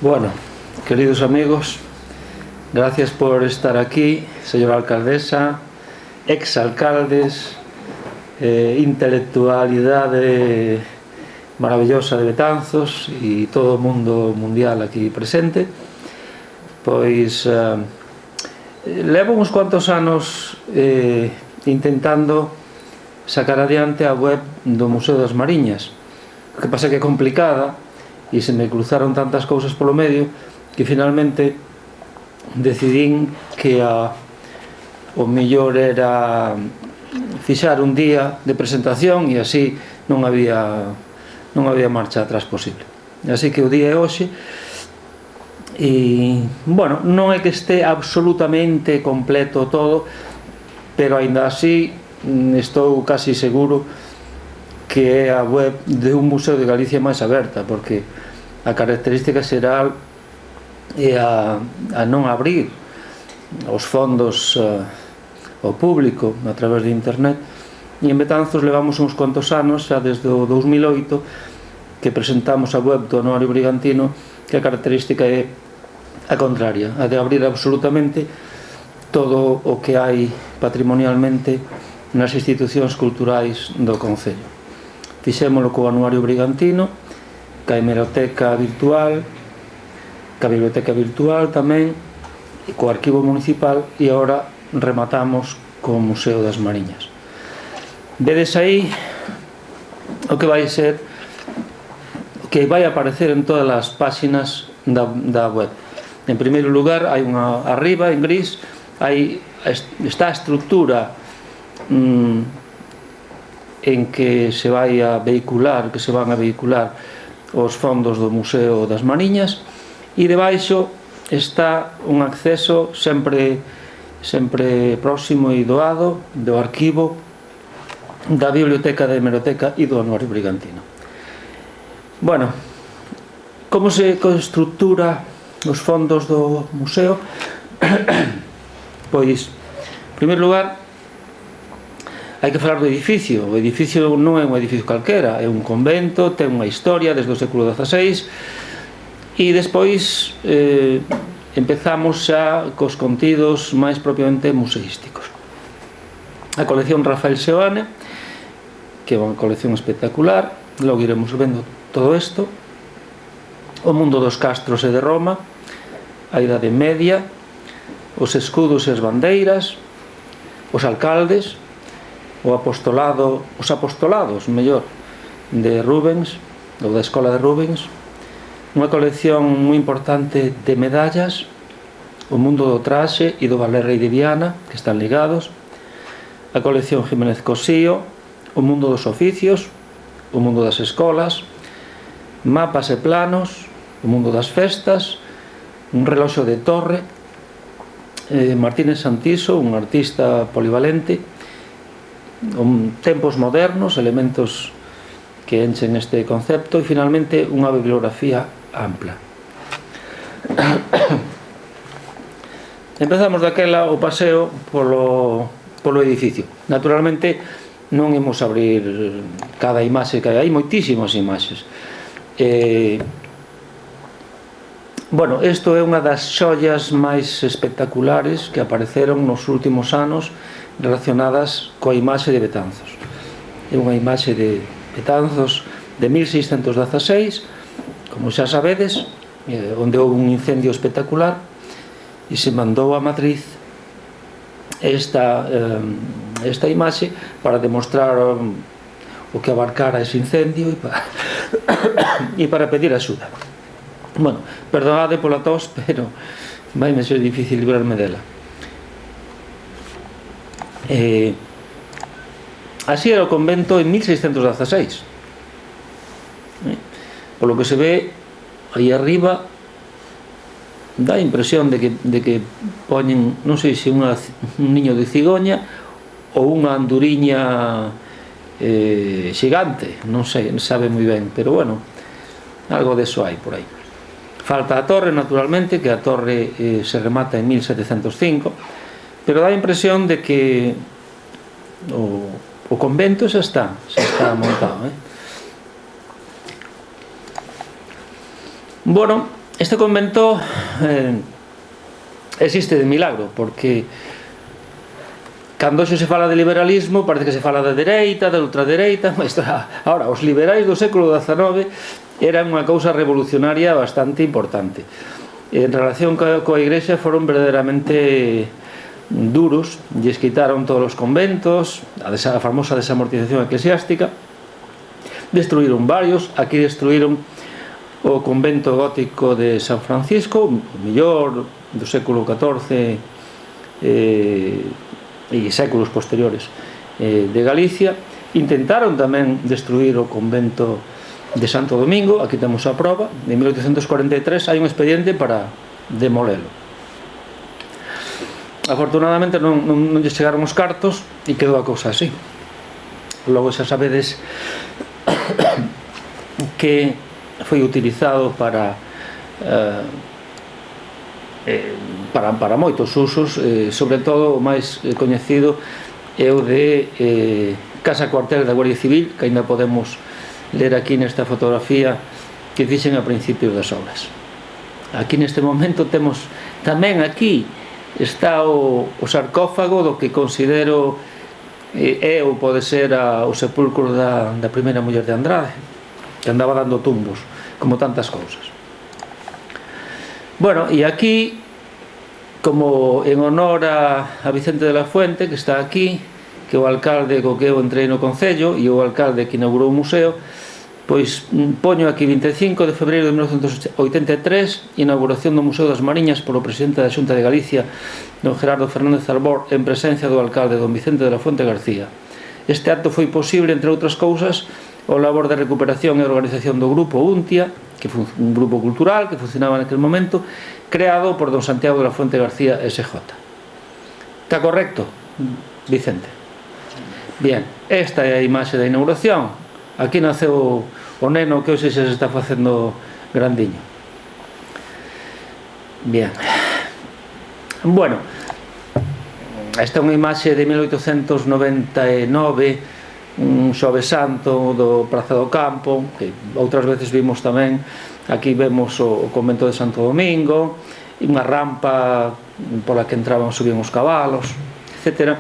Bueno, queridos amigos, gracias por estar aquí, señora alcaldesa, exalcaldes, intelectualidade maravillosa de Betanzos e todo o mundo mundial aquí presente. Pois levo uns cuantos anos intentando sacar adiante a web do Museo das Mariñas. O que pasa que é complicada e se me cruzaron tantas cousas polo medio que finalmente decidín que o mellor era fixar un día de presentación e así non había marcha atrás posible. Así que o día é hoxe e, bueno, non é que este absolutamente completo todo, pero aínda así estou casi seguro que é a web de un museo de Galicia máis aberta, porque a característica xeral é a non abrir os fondos ao público a través de internet. E en Betanzos levamos uns cuantos anos, xa desde o 2008, que presentamos a web do Anuario Brigantino, que a característica é a contraria, a de abrir absolutamente todo o que hai patrimonialmente nas institucións culturais do Concello. Fixémolo co Anuario Brigantino, ca hemeroteca virtual, ca biblioteca virtual tamén, e co arquivo municipal, e agora rematamos co Museo das Mariñas. Vedes aí o que vai ser, o que vai aparecer en todas as páxinas da web. En primeiro lugar, hai unha arriba en gris, aí está a estrutura en que se vai a vehicular, que se van a vehicular os fondos do Museo das Mariñas, e debaixo está un acceso sempre próximo e doado do arquivo da biblioteca, da hemeroteca e do Anuario Brigantino. Bueno, como se estructura os fondos do museo? Pois, en primeiro lugar, hai que falar do edificio. O edificio non é un edificio calquera, é un convento, ten unha historia desde o século XVI, e despois empezamos xa cos contidos máis propiamente museísticos. A colección Rafael Seoane, que é unha colección espectacular, logo iremos vendo todo isto, o mundo dos castros e de Roma, a Idade Media, os escudos e as bandeiras, os alcaldes, os apostolados, mellor, de Rubens, ou da Escola de Rubens, unha colección moi importante de medallas, o mundo do traxe e do ballet Rei de Viana, que están ligados, a colección Jiménez Cosío, o mundo dos oficios, o mundo das escolas, mapas e planos, o mundo das festas, un reloxo de torre, Martínez Santiso, un artista polivalente, tempos modernos, elementos que enchen este concepto, e finalmente unha bibliografía ampla. Empezamos daquela o paseo polo edificio. Naturalmente non imos abrir cada imaxe que hai moitísimas imaxes. Bueno, isto é unha das xollas máis espectaculares que apareceron nos últimos anos relacionadas coa imaxe de Betanzos. É unha imaxe de Betanzos de 1616, como xa sabedes, onde houve un incendio espectacular e se mandou a matriz esta imaxe para demostrar o que abarcara ese incendio e para pedir axuda. Bueno, perdonade pola tos, pero vai me ser difícil librarme dela. Así era o convento en 1616. Polo que se ve aí arriba, dá a impresión de que poñen, non sei se un niño de cigoña ou unha anduriña xigante, non sei, sabe moi ben, pero bueno, algo deso hai por aí. Falta a torre, naturalmente, que a torre se remata en 1705, pero dá a impresión de que o convento xa está montado. Bueno, Este convento existe de milagro, porque cando se fala de liberalismo parece que se fala da dereita, da ultradereita. Ahora, os liberais do século XIX eran unha cousa revolucionaria bastante importante. En relación coa Igrexa foron verdadeiramente duros, lles quitaron todos os conventos, a famosa desamortización eclesiástica, destruíron varios. Aquí destruíron o convento gótico de San Francisco, o mellor do século XIV e séculos posteriores de Galicia. Intentaron tamén destruir o convento de Santo Domingo. Aquí temos a prova. En 1843 hai un expediente para demolelo. Afortunadamente non lle chegaron os cartos e quedou a cousa así. Logo xa sabedes que foi utilizado para moitos usos, sobre todo o máis coñecido é o de casa cuartel da Guardia Civil, que ainda podemos ler aquí nesta fotografía que fixen a principios das obras. Aquí neste momento temos tamén, aquí está o sarcófago do que considero é ou pode ser o sepulcro da primeira muller de Andrade, que andaba dando tumbos, como tantas cousas. Bueno, e aquí, como en honor a Vicente de la Fuente, que está aquí, que é o alcalde co que eu entrei no Concello e o alcalde que inaugurou o museo, pois poño aquí 25 de febreiro de 1983, inauguración do Museo das Mariñas polo presidente da Xunta de Galicia, don Gerardo Fernández Albor, en presencia do alcalde don Vicente de la Fuente García. Este acto foi posible, entre outras cousas, o labor de recuperación e organización do grupo UNTIA, que foi un grupo cultural que funcionaba naquele momento, creado por don Santiago de la Fuente García SJ. Está correcto, Vicente? Bien, esta é a imaxe da inauguración. Aquí naceu o neno que hoxe se está facendo grandiño. Bien. Bueno, esta é unha imaxe de 1899, un Xoves Santo do Praza do Campo, que outras veces vimos tamén. Aquí vemos o convento de Santo Domingo, e unha rampa pola que entraban, subían os cabalos, etc.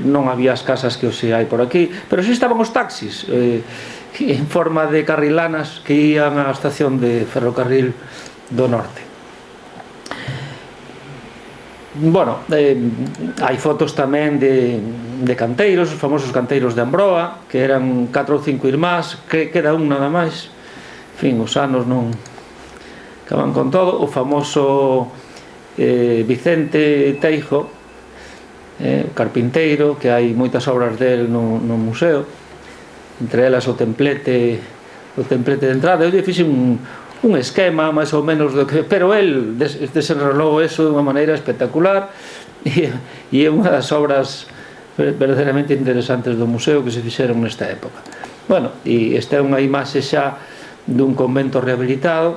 Non había as casas que hoxe hai por aquí, pero si estaban os taxis en forma de carrilanas que ían á estación de ferrocarril do norte. Bueno, hai fotos tamén de canteiros, os famosos canteiros de Ambroa, que eran 4 ou 5 irmás, que queda un nada máis. En fin, os anos non acaban con todo. O famoso Vicente Teijo, carpinteiro, que hai moitas obras del no museo, entre elas o templete de entrada. Eu lle fixen un esquema máis ou menos do que, pero el desenrolou eso de unha maneira espectacular, e é unha das obras verdadeiramente interesantes do museo que se fixeron nesta época. Bueno, e esta é unha imaxe xa dun convento rehabilitado,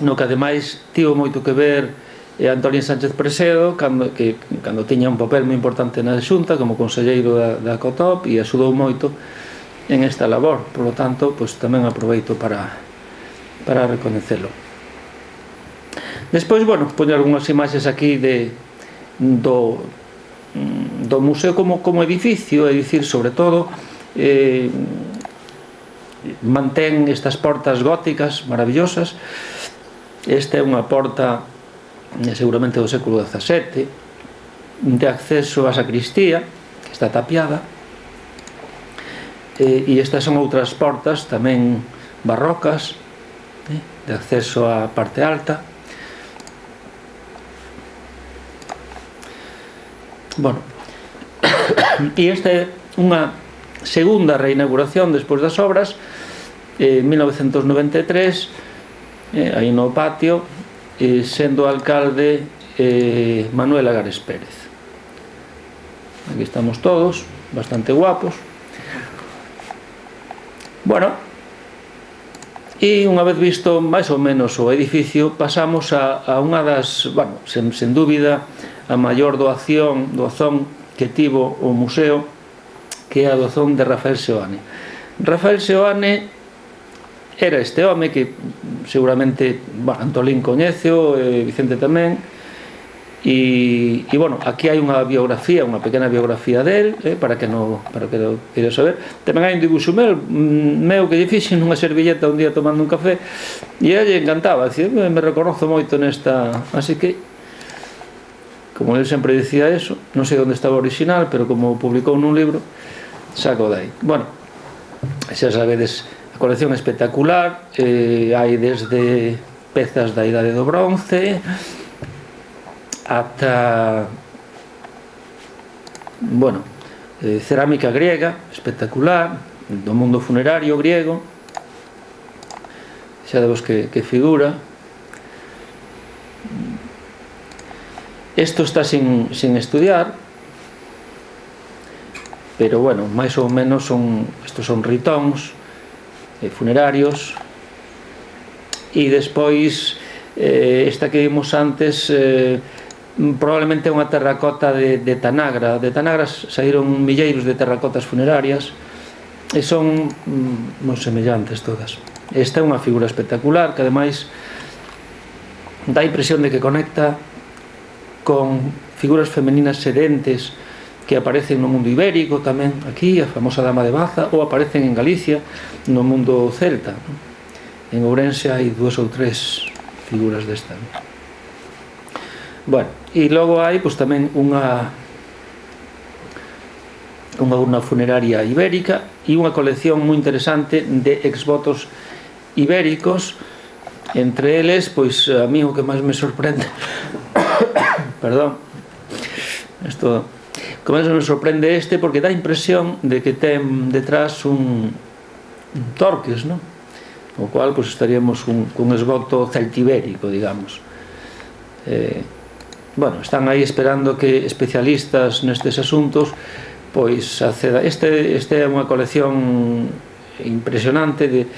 no que ademais tivo moito que ver Antonio Sánchez Presedo, cando tiña un papel moi importante na Xunta como conselleiro da COTOP, e axudou moito en esta labor. Por lo tanto, pois tamén aproveito para recoñecelo. Despois, bueno, poño algunhas imaxes aquí do museo como edificio, é dicir, sobre todo mantén estas portas góticas maravillosas. Esta é unha porta seguramente do século XVII, de acceso á sacristía, que está tapiada, e estas son outras portas tamén barrocas, de acceso á parte alta. Bueno, e esta é unha segunda reinauguración despois das obras, en 1993, aí no patio, sendo alcalde Manuel Agares Pérez. Aquí estamos todos, bastante guapos. Bueno, e unha vez visto máis ou menos o edificio, pasamos a unha das, bueno, sen dúbida, a maior doazón que tivo o museo, que é a doazón de Rafael Seoane. Rafael Seoane era este home que seguramente Antolín coñeceo, Vicente tamén. E bueno, aquí hai unha biografía, unha pequena biografía del, para que lo queira saber. Tamén hai un dibuixo meu que lle fixen nunha servilleta un día tomando un café, e a lle encantaba, dicir, me reconozo moito nesta, así que como ele sempre dicía eso, non sei onde estaba o original, pero como publicou nun libro, saco dai. Bueno, xa sabedes, a colección é espectacular, hai desde pezas da idade do bronce ata, bueno, cerámica griega espectacular, do mundo funerario griego, xa de vos que figura. Isto está sin estudiar, pero bueno, máis ou menos estos son ritóns funerarios. E despois esta que vimos antes probablemente é unha terracota de Tanagra. De Tanagra saíron milleiros de terracotas funerarias e son moi semellantes todas. Esta é unha figura espectacular que ademais dá a impresión de que conecta con figuras femeninas sedentes que aparecen no mundo ibérico tamén, aquí a famosa Dama de Baza, ou aparecen en Galicia no mundo celta. En Ourense hai 2 ou 3 figuras desta. Bueno, e logo hai pois tamén unha urna funeraria ibérica e unha colección moi interesante de exvotos ibéricos. Entre eles, pois a mí o que máis me sorprende perdón, isto, o que máis me sorprende porque dá a impresión de que ten detrás un torques, non? O cual pois estaríamos cun esgoto celtibérico, digamos. Bueno, están aí esperando que especialistas nestes asuntos pois acceda. Este é unha colección impresionante de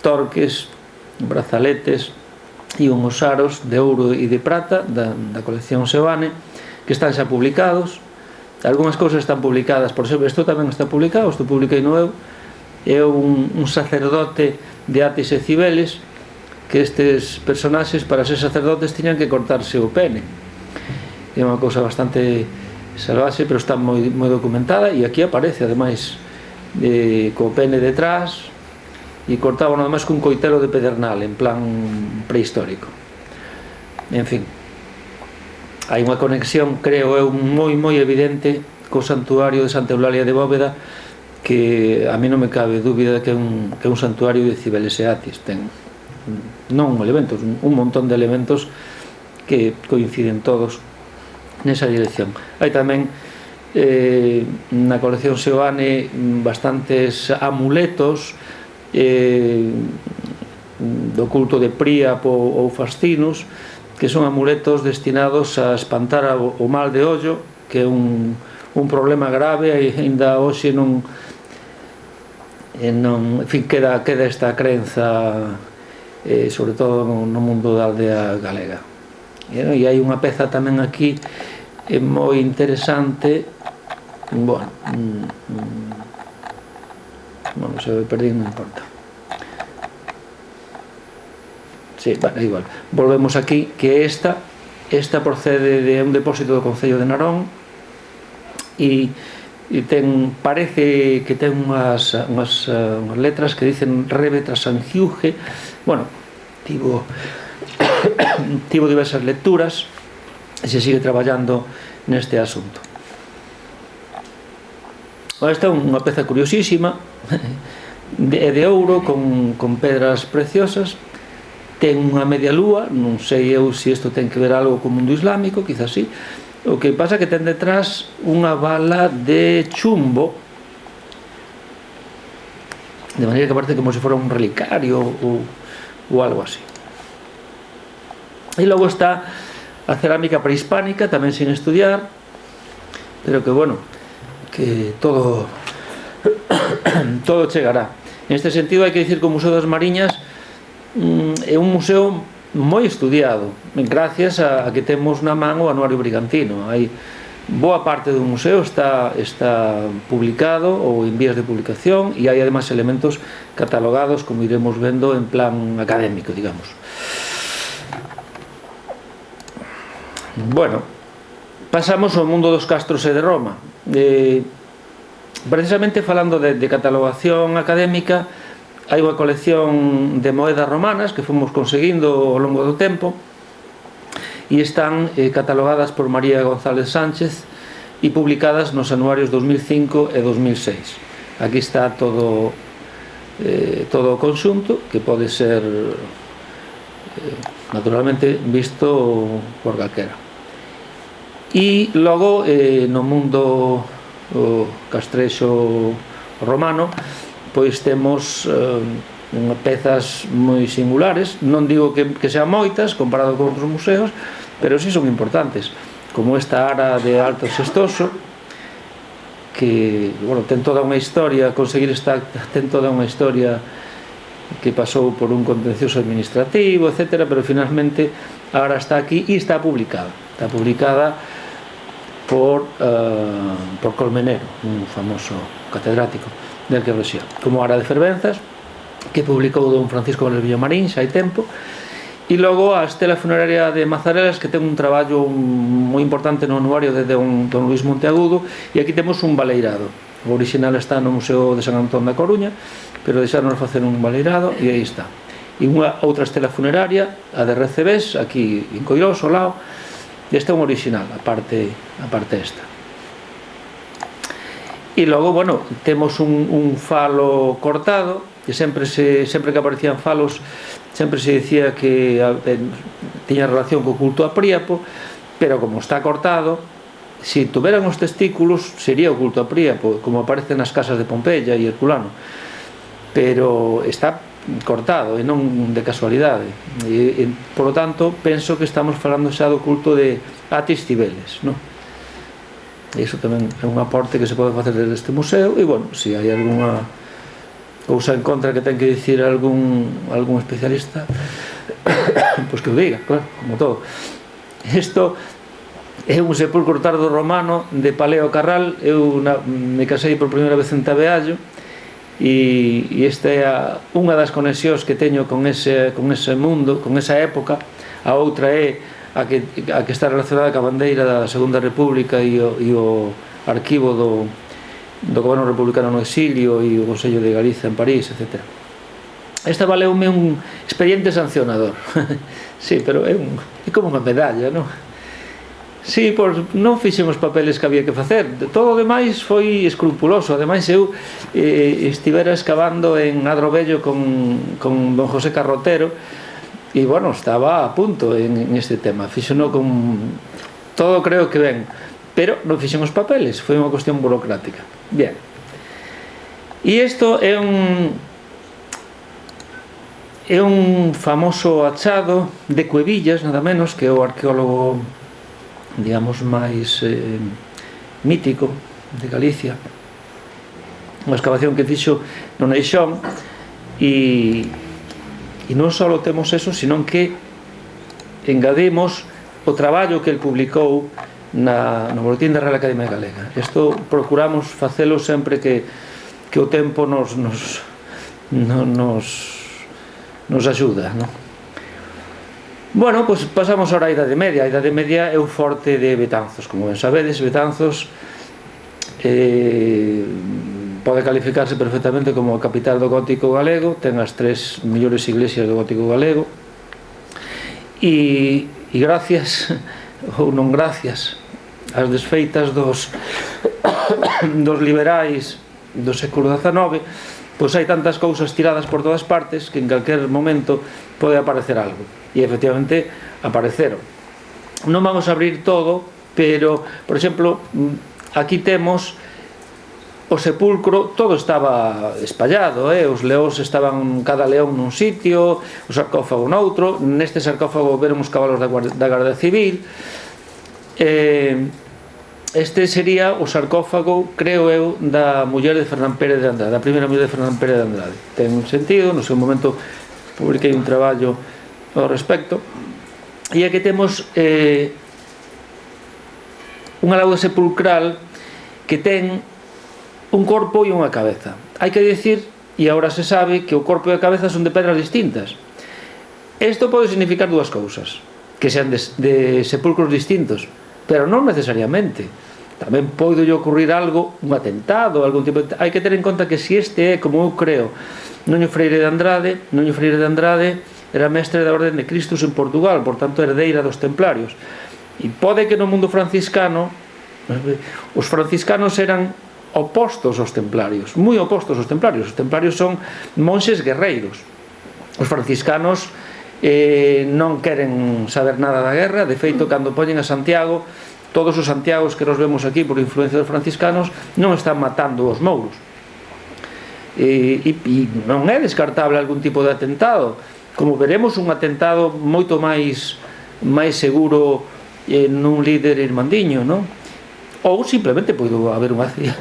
torques, brazaletes e unhos aros de ouro e de prata da colección Seoane, que están xa publicados. Algúnas cousas están publicadas, por exemplo, isto tamén está publicado, isto publiquei no eu. É un sacerdote de Atis e Cibeles, que estes personaxes para ser sacerdotes tiñan que cortarse o pene. É unha cousa bastante salvaxe, pero está moi documentada, e aquí aparece ademais co pene detrás, e cortaban ademais cun coitelo de pedernal en plan prehistórico. En fin, hai unha conexión, creo eu, moi evidente co santuario de Santa Eulalia de Bóveda, que a mí non me cabe dúbida de que é un santuario de Cibeles e Atis. Ten non elementos, un montón de elementos que coinciden todos nesa dirección. Hai tamén na colección Seoane bastantes amuletos do culto de Príapo ou Fascinus, que son amuletos destinados a espantar o mal de ollo, que é un problema grave, e ainda hoxe non, en fin, queda esta crenza, sobre todo no mundo da aldea galega. E hai unha peza tamén aquí moi interesante. Bueno, se me perdí, non importa. Sí, vale, igual. Volvemos aquí, que esta procede de un depósito do Concello de Narón, e parece que ten unhas letras que dicen Rebe tras Sangiuge. Bueno, tivo diversas lecturas e se sigue traballando neste asunto. Esta é unha peza curiosísima, de ouro con pedras preciosas. Ten unha media lúa, non sei eu se isto ten que ver algo co mundo islámico, quizás sí. O que pasa é que ten detrás unha bala de chumbo, de maneira que parece como se fora un relicario ou algo así. E logo está a cerámica prehispánica, tamén sin estudiar, pero que, bueno, que todo chegará. En este sentido, hai que dicir que o Museo das Mariñas é un museo moi estudiado, gracias a que temos na man o Anuario Brigantino. Hai Boa parte do museo está publicado ou en vías de publicación, e hai ademais elementos catalogados, como iremos vendo, en plan académico, digamos. Bueno, pasamos ao mundo dos castros e de Roma. Precisamente falando de catalogación académica, hai unha colección de moedas romanas que fomos conseguindo ao longo do tempo, e están catalogadas por María González Sánchez e publicadas nos anuarios 2005 e 2006. Aquí está todo o conxunto, que pode ser naturalmente visto por calquera. E logo no mundo castrexo romano, pois temos pezas moi singulares. Non digo que sean moitas comparado con outros museos, pero sí son importantes, como esta ara de Alto Sestoso, que, bueno, ten toda unha historia, ten toda unha historia que pasou por un contencioso administrativo, etcétera, pero finalmente ahora está aquí e está publicada por Colmenero, un famoso catedrático del Arqueoloxía, como Ara de Fervenzas, que publicou don Francisco Vélez Villamarín xa hai tempo, e logo a estela funeraria de Mazarelas, que ten un traballo moi importante no anuario de don Luis Monteagudo, e aquí temos un baleirado. O original está no Museo de San Antón da Coruña, pero deixaron facer un baleirado e aí está. E unha outra estela funeraria, a de Recebés, aquí en Coirós, ao lado, e esta é un original, a parte esta. E logo, bueno, temos un falo cortado, que sempre que aparecían falos sempre se dicía que tiña relación co culto a Príapo, pero como está cortado, se tuveran os testículos sería o culto a Príapo, como aparece nas casas de Pompeia e Herculano, pero está cortado e non de casualidade, e por lo tanto penso que estamos falando xa do culto de Atis Cibeles, non? E iso tamén é un aporte que se pode facer desde este museo. E, bueno, se hai algunha cousa en contra que ten que dicir algún especialista, pois que o diga, claro, como todo. Isto é un sepulcro tardo romano de Paleo Carral. Eu me casei por primeira vez en Tabeallo, e esta é unha das conexións que teño con ese mundo, con esa época. A outra é a que está relacionada ca bandeira da Segunda República e o arquivo do goberno republicano no exilio e o Consello de Galicia en París, etc. Esta valeume un expediente sancionador. Sí, pero é como unha medalla, non? Sí, non fixen os papeles que había que facer. Todo o demais foi escrupuloso. Ademais, eu estivera excavando en Adro Vello con don José Carrotero, e, bueno, estaba a punto en este tema. Fixeno con todo, creo que ben, pero non fixen os papeles, foi unha cuestión burocrática. Bien, e isto é un famoso achado de Cuevillas, nada menos, que é o arqueólogo, digamos, máis mítico de Galicia. Unha excavación que fixo no Neixón, e non só temos eso, sino que engadimos o traballo que el publicou no Boletín da Real Academia Galega. Isto procuramos facelo sempre que o tempo nos axuda, non? Bueno, pois pasamos ahora á Idade Media. A Idade Media é o forte de Betanzos. Como ben sabedes, Betanzos pode calificarse perfectamente como a capital do gótico galego. Ten as 3 mellores iglesias do gótico galego, e gracias ou non gracias ás desfeitas dos liberais do século XIX, pois hai tantas cousas tiradas por todas partes que en calquer momento pode aparecer algo, e efectivamente apareceron. Non vamos a abrir todo, pero, por exemplo, aquí temos o sepulcro. Todo estaba espallado, os leóns estaban, cada león nun sitio, o sarcófago noutro. Neste sarcófago veron os cabalos da Garda Civil. Este sería o sarcófago, creo eu, da muller de Fernán Pérez de Andrade, a primeira muller de Fernán Pérez de Andrade. Ten un sentido, no seu momento publiquei un traballo ao respecto. E aquí temos unha lauda sepulcral que ten un corpo e unha cabeza. Hai que dicir, e agora se sabe, que o corpo e a cabeza son de pedras distintas. Isto pode significar dúas cousas, que sean de sepulcros distintos, pero non necesariamente. Tamén pode ocurrir algo, un atentado, algún tipo de... Hai que ter en conta que se este é, como eu creo, Nuño Freire de Andrade era mestre da Orden de Cristos en Portugal, por tanto herdeira dos templarios. E pode que no mundo franciscano os franciscanos eran opostos aos templarios, moi opostos aos templarios. Os templarios son monxes guerreiros. Os franciscanos non queren saber nada da guerra. De feito, cando poñen a Santiago, todos os Santiagos que nos vemos aquí por influencia dos franciscanos non están matando os mouros. E non é descartable algún tipo de atentado, como veremos, un atentado moito máis seguro nun líder irmandiño, non? Ou simplemente pode haber un accidente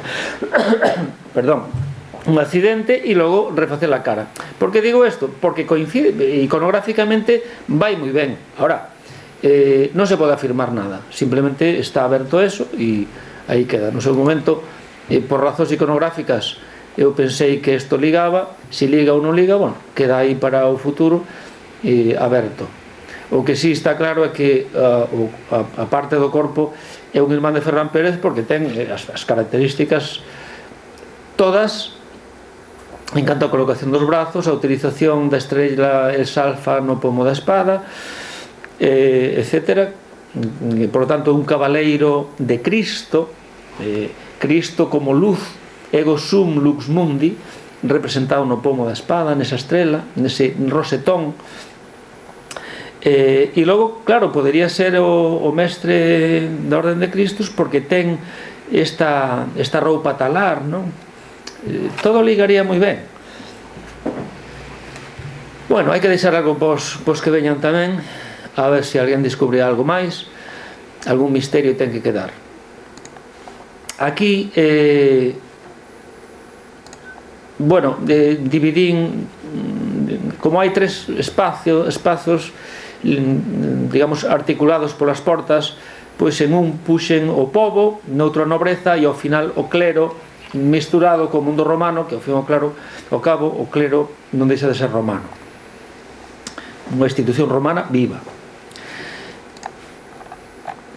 un accidente e logo refacer a cara. Por que digo isto? Porque coincide, iconográficamente vai moi ben. Ahora, non se pode afirmar nada, simplemente está aberto eso e aí queda. No seu momento, por razóns iconográficas, eu pensei que isto ligaba. Se liga ou non liga, bueno, queda aí para o futuro aberto. O que sí está claro é que a parte do corpo é un irmán de Ferran Pérez, porque ten as características todas en canto a colocación dos brazos, a utilización da estrela Elsalfa no pomo da espada, etc. Por lo tanto, un cabaleiro de Cristo, Cristo como luz, ego sum lux mundi, representado no pomo da espada, nesa estrela, nese rosetón. E logo, claro, podería ser o mestre da Orden de Cristos, porque ten esta roupa talar, non? Todo ligaría moi ben. Bueno, hai que deixar algo pos que veñan tamén, a ver se alguén descubre algo máis, algún misterio ten que quedar. Aquí bueno, dividín, como hai tres espazos, digamos, articulados polas portas, pois en un puxen o pobo, noutro a nobreza e ao final o clero, misturado co mundo romano, que ao fin e ao cabo o clero non deixa de ser romano, unha institución romana viva.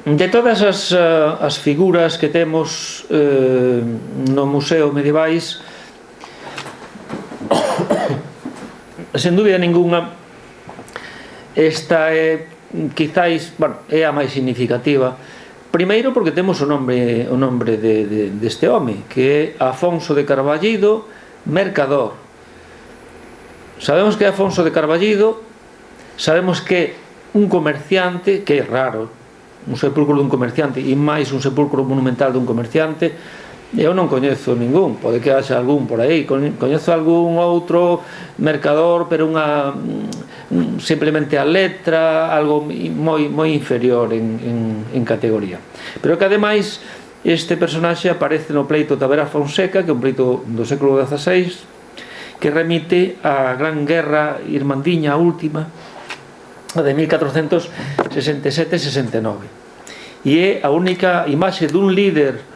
De todas as figuras que temos no Museo Medievais, sen dúbida ninguna, esta é quizáis, bueno, é a máis significativa. Primeiro porque temos o nombre deste home, que é Afonso de Carballido, mercador. Sabemos que é Afonso de Carballido, sabemos que é un comerciante, que é raro, un sepulcro dun comerciante, e máis un sepulcro monumental dun comerciante. Eu non coñezo ningún, pode que haxa algún por aí, coñezo algún outro mercador, pero simplemente a letra, algo moi inferior en categoría. Pero que ademais este personaxe aparece no pleito Tavera Fonseca, que é un pleito do século XVI, que remite á gran guerra irmandiña última de 1467-69, e é a única imaxe dun líder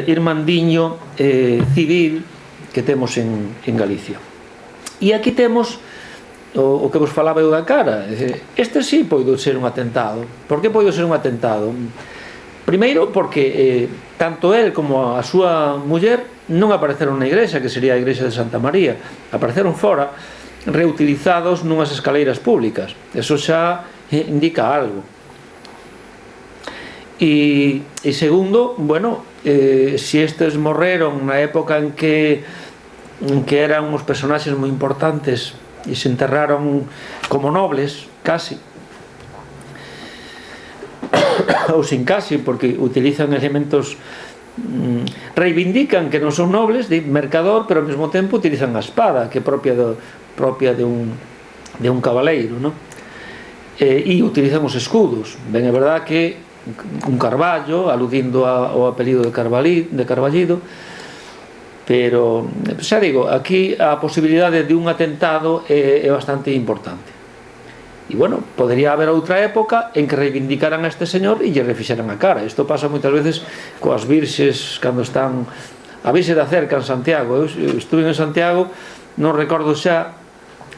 irmandiño civil que temos en Galicia. E aquí temos o que vos falaba eu da cara. Este sí pode ser un atentado. Por que pode ser un atentado? Primeiro porque tanto el como a súa muller non apareceron na igrexa, que sería a igrexa de Santa María, apareceron fora, reutilizados nunhas escaleiras públicas. Eso xa indica algo. E segundo, bueno, se estes morreron na época en que eran uns personaxes moi importantes e se enterraron como nobles, casi, ou sin casi, porque utilizan elementos, reivindican que non son nobles, de mercador, pero ao mesmo tempo utilizan a espada, que é propia de un cabaleiro, non? E utilizan os escudos. Ben, é verdad que un Carballo, aludindo ao apelido de Carballido, pero xa digo, aquí a posibilidade de un atentado é bastante importante. E bueno, podría haber outra época en que reivindicaran a este señor e lle refixeran a cara. Isto pasa moitas veces coas virxes cando están a Virxe da Cerca en Santiago. Eu estuve en Santiago, non recordo xa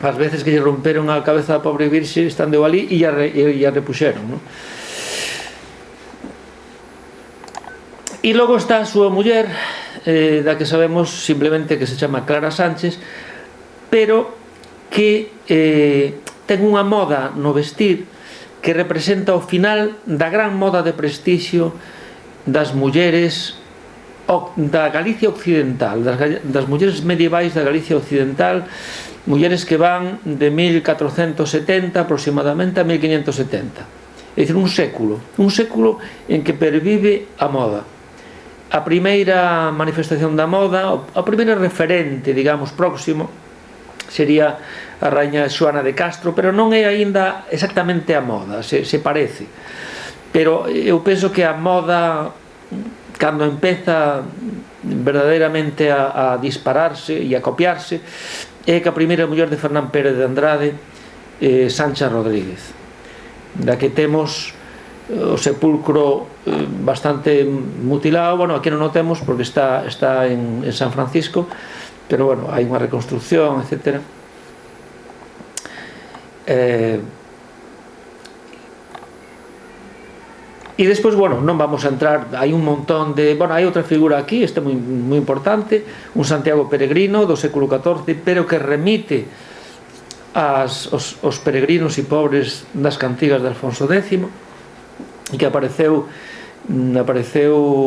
as veces que lle romperon a cabeza da pobre virxe estando ali e a repuxeron, non? E logo está a súa muller, da que sabemos simplemente que se chama Clara Sánchez, pero que ten unha moda no vestir que representa o final da gran moda de prestixio das mulleres da Galicia occidental, das mulleres medievais da Galicia occidental, mulleres que van de 1470 aproximadamente a 1570, é dicir, un século en que pervive a moda. A primeira manifestación da moda, o primeiro referente, digamos, próximo, sería a raíña Xoana de Castro, pero non é aínda exactamente a moda, se parece. Pero eu penso que a moda, cando empeza verdadeiramente a dispararse e a copiarse, é que a primeira muller de Fernán Pérez de Andrade, Sancha Rodríguez, da que temos o sepulcro bastante mutilado. Bueno, aquí non o temos porque está en San Francisco, pero bueno, hai unha reconstrucción, etc. E despois, bueno, non vamos a entrar, hai un montón de... Bueno, hai outra figura aquí, este moi importante, un Santiago peregrino do século XIV, pero que remite aos peregrinos e pobres das cantigas de Alfonso X, e que apareceu nos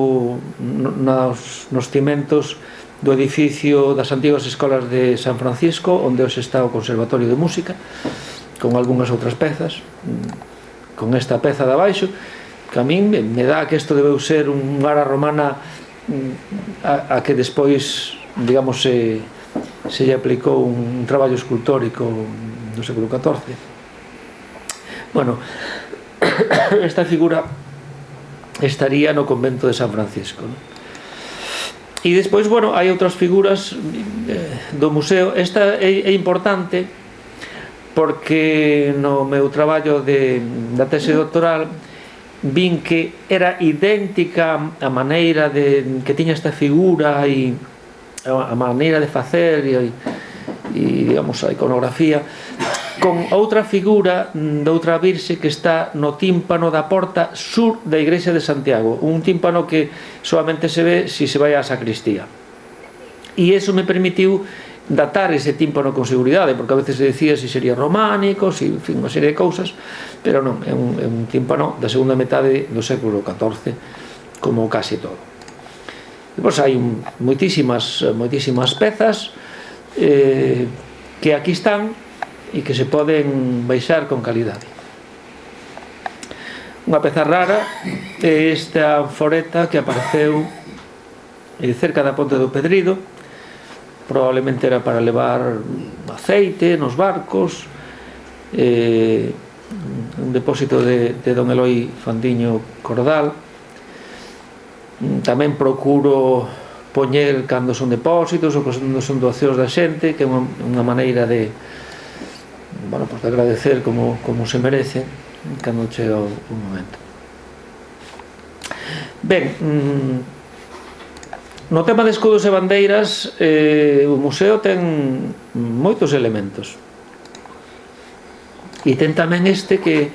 cimentos do edificio das antigas escolas de San Francisco, onde hoxe está o Conservatorio de Música, con algunhas outras pezas, con esta peza de abaixo, que a min me dá que isto debeu ser unha ara romana a que despois, digamos, se lle aplicou un traballo escultórico do século XIV. Bueno, esta figura estaría no convento de San Francisco, non? E despois, bueno, hai outras figuras do museo. Esta é importante porque no meu traballo da tese doctoral vin que era idéntica a maneira que tiña esta figura e a maneira de facer e digamos a iconografía con outra figura de outra virxe que está no tímpano da porta sur da igrexa de Santiago, un tímpano que solamente se ve se vai á sacristía, e iso me permitiu datar ese tímpano con seguridade, porque a veces se decía se sería románico, en fin, unha serie de cousas, pero non, é un tímpano da segunda metade do século XIV, como casi todo. Depois hai moitísimas pezas que aquí están e que se poden baixar con calidade. Unha peza rara é esta anforeta que apareceu cerca da Ponte do Pedrido, probablemente era para levar aceite nos barcos, un depósito de don Eloi Fandiño Cordal. Tamén procuro poñer cando son depósitos ou cando son doacións da xente, que é unha maneira de, bueno, pues de agradecer como se merece cando chega o momento. Ben, no tema de escudos e bandeiras, o museo ten moitos elementos, e ten tamén este que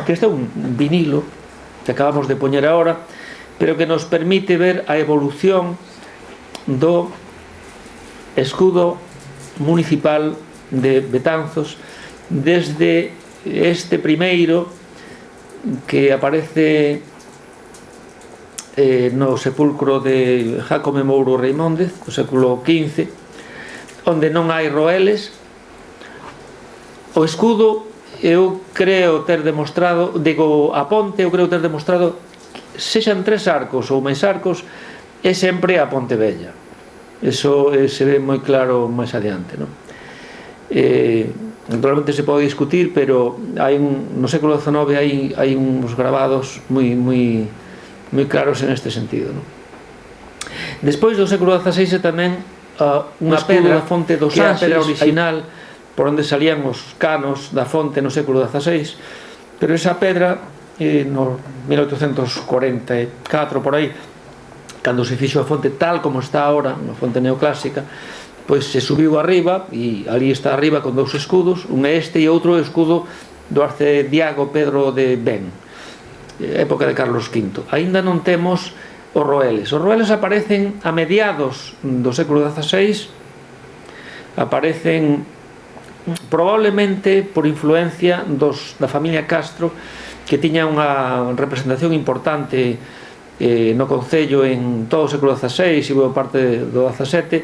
este é un vinilo que acabamos de poñer agora, pero que nos permite ver a evolución do escudo municipal de Betanzos desde este primeiro que aparece no sepulcro de Jácome Mouro Reimóndez do século XV, onde non hai roeles. O escudo, eu creo ter demostrado, digo, a ponte, eu creo ter demostrado, sexan 3 arcos ou máis arcos, é sempre a Ponte Vella. Eso se ve moi claro máis adiante, non? Naturalmente se pode discutir, pero no século XIX hai uns grabados moi claros en este sentido, non? Despois do século XVI tamén unha pedra da fonte dos Ángeles, a pedra original por onde salían os canos da fonte no século XVI, pero esa pedra no 1844 por aí, cando se fixo a fonte tal como está ahora, unha fonte neoclásica, pois se subiu arriba, e ali está arriba con dous escudos, un é este e outro é o escudo do arcediago Pedro de Ben, época de Carlos V. Aínda non temos os roeles. Os roeles aparecen a mediados do século XVI, aparecen probablemente por influencia da familia Castro, que tiña unha representación importante no concello en todo o século XVI e boa parte do XVII,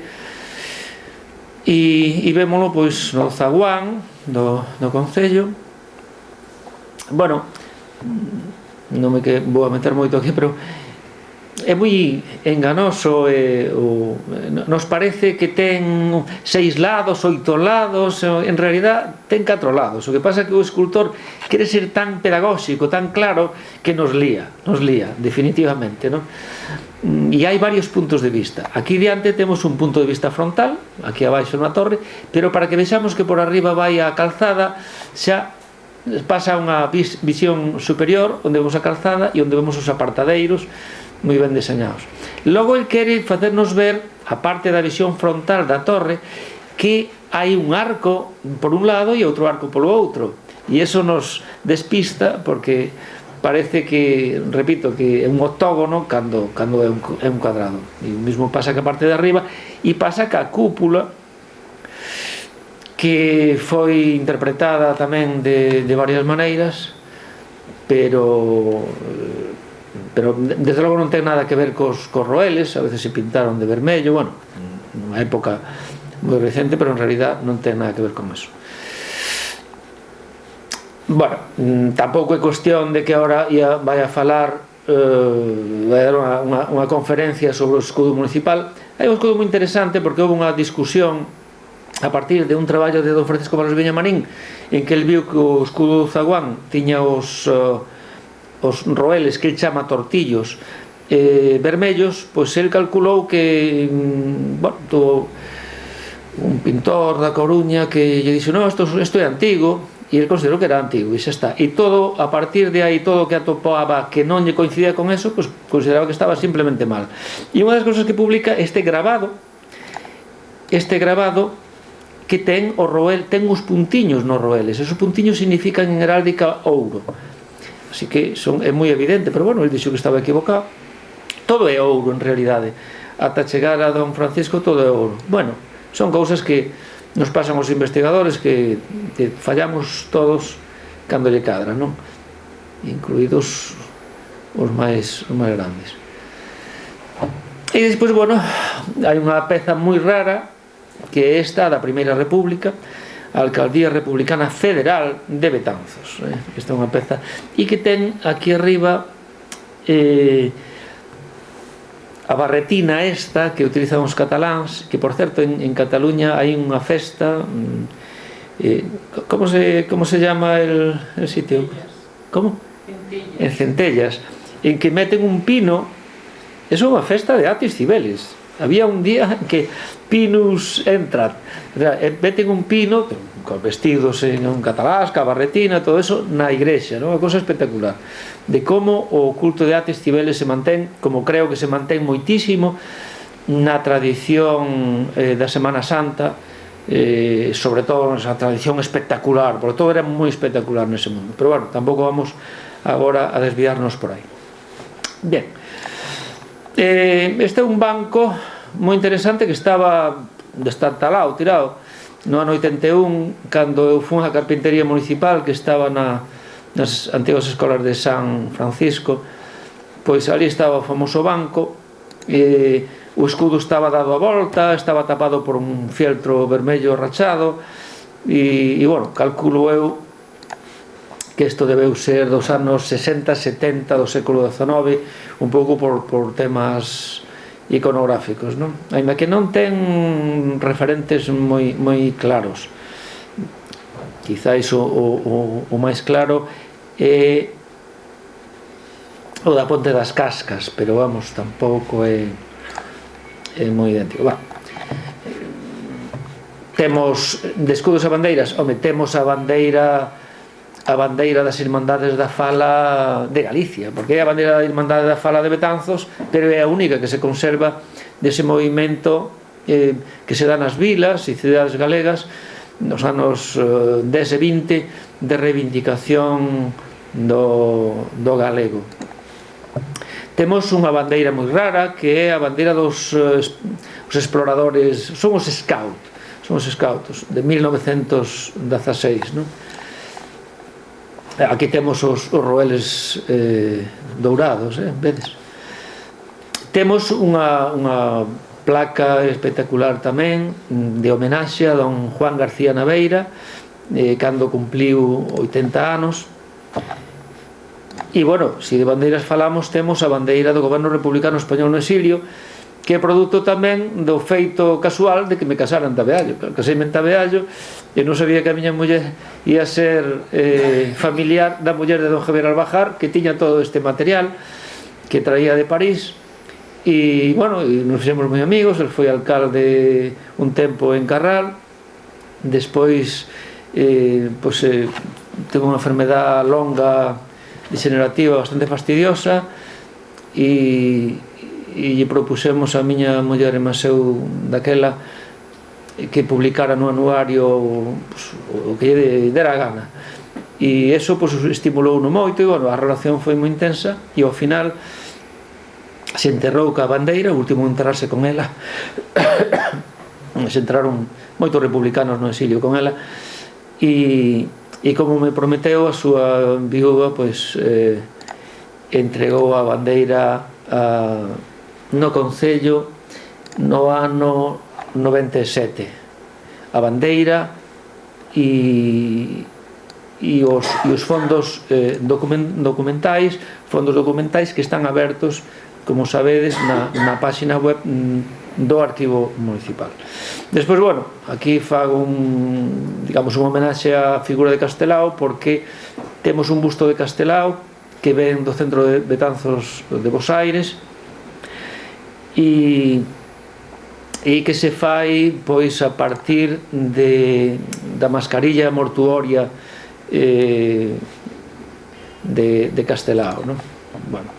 e vémolo pois no zaguán do concello. Bueno, non me vou a meter moito aquí, pero é moi enganoso, nos parece que ten 6 lados, 8 lados, en realidad ten 4 lados. O que pasa é que o escultor quere ser tan pedagóxico, tan claro, que nos lía definitivamente, non? E hai varios puntos de vista. Aquí diante temos un punto de vista frontal, aquí abaixo na torre, pero para que vexamos que por arriba vai a calzada, xa pasa unha visión superior onde vemos a calzada e onde vemos os apartadeiros moi ben deseñados. Logo el quere facernos ver, a parte da visión frontal da torre, que hai un arco por un lado e outro arco polo outro, e iso nos despista porque parece que, repito, que é un octógono cando é un cuadrado. E o mesmo pasa que a parte de arriba, e pasa que a cúpula, que foi interpretada tamén de varias maneiras, pero desde logo non ten nada que ver cos roeles. A veces se pintaron de vermello, bueno, nunha época moi recente, pero en realidad non ten nada que ver con eso. Bueno, tampouco é cuestión de que agora vai a falar, vai a dar unha conferencia sobre o escudo municipal. Hai un escudo moi interesante porque houve unha discusión a partir de un traballo de don Francisco Valos Viñamarín, en que el viu que o escudo do zaguán tiña os roeles que el chama tortillos vermellos. Pois el calculou que, bueno, tuvo un pintor da Coruña que lle dixo: no, isto é antigo, e el considerou que era antigo, e xa está. E todo, a partir de aí, todo o que atopaba que non lle coincidía con eso, pois consideraba que estaba simplemente mal. E unha das cousas que publica este grabado que ten o roel, ten os puntiños nos roeles. Esos puntiños significan en heráldica ouro, así que é moi evidente, pero bueno, el dixo que estaba equivocado. Todo é ouro en realidade, ata chegar a don Francisco todo é ouro. Bueno, son cousas que nos pasan aos investigadores, que fallamos todos cando lle cadra, non? Incluídos os máis grandes. E despois, bueno, hai unha peza moi rara, que é esta da Primeira República, a Alcaldía Republicana Federal de Betanzos. Esta é unha peza, e que ten aquí arriba a barretina esta que utilizan os cataláns, que por certo en Cataluña hai unha festa, como se llama el sitio? Como? En Centellas, en que meten un pino. Eso é unha festa de Atis Cibeles. Había un día en que Pinus entrat, meten un pino con vestidos en catalás, ca barretina, todo eso na igrexa, non? Unha cosa espectacular de como o culto de Atis Cibeles se mantén, como creo que se mantén moitísimo na tradición da Semana Santa, sobre todo esa tradición espectacular, porque todo era moi espectacular nese mundo. Pero bueno, tampouco vamos agora a desviarnos por aí. Bien, este é un banco moi interesante que estaba destartalado, tirado no ano 81, cando eu fui á carpintería municipal, que estaba nas antigas escolas de San Francisco. Pois ali estaba o famoso banco, o escudo estaba dado a volta, estaba tapado por un fieltro vermello rachado, e bueno, calculo eu que isto debeu ser dos anos 60-70 do século XIX, un pouco por temas iconográficos, non? Ainda que non ten referentes moi claros. Quizáis o máis claro é o da Ponte das Cascas, pero vamos, tampouco é é moi idéntico. Temos de escudos e bandeiras, temos a bandeira das Irmandades da Fala de Galicia, porque é a bandeira da Irmandade da Fala de Betanzos, pero é a única que se conserva dese movimento que se dá nas vilas e cidades galegas nos anos 10 e 20 de reivindicación do galego. Temos unha bandeira moi rara, que é a bandeira dos exploradores, son os scouts de 1916, non? Aquí temos os roeles dourados, vedes? Temos unha placa espectacular tamén de homenaxe a don Juan García Naveira, cando cumpliu 80 anos. E, bueno, se de bandeiras falamos, temos a bandeira do goberno republicano español no exilio, que é produto tamén do feito casual de que me casaran en Tabeallo. Caseime en Tabeallo e non sabía que a miña muller ia ser familiar da muller de don Javier Albajar, que tiña todo este material que traía de París. E, bueno, nos fixemos moi amigos. El foi alcalde un tempo en Carral, despois teve unha enfermedad longa, degenerativa, bastante fastidiosa, e lle propusemos a miña muller e maseu daquela que publicara no anuario o que lle dera a gana, e eso estimulou no moito, e, bueno, a relación foi moi intensa, e ao final se enterrou ca bandeira, o último a enterrarse con ela. Se enterraron moitos republicanos no exilio con ela, e como me prometeu, a súa viúva entregou a bandeira no Concello no ano 97, a bandeira e os fondos documentais que están abertos, como sabedes, na página web do Arquivo Municipal. Despois, bueno, aquí fago un homenaxe á figura de Castelao, porque temos un busto de Castelao que ven do centro de Betanzos de Bos Aires, e que se fai a partir da mascarilla mortuoria de Castelao, non? Bueno,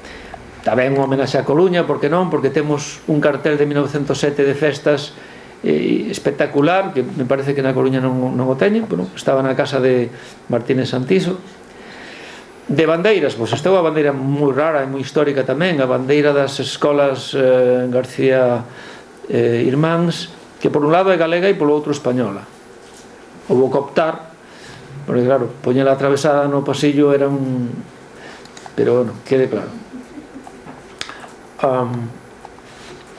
tamén unha homenaxe a Coruña, porque non? Porque temos un cartel de 1907 de festas espectacular, que me parece que na Coruña non o teñen, pero estaba na casa de Martínez Santiso. De bandeiras, esta é unha bandeira moi rara e moi histórica tamén, a bandeira das escolas García Irmáns, que por un lado é galega e polo outro española. Houbo que optar, porque claro, poñela atravesada no pasillo era un... pero, bueno, quede claro.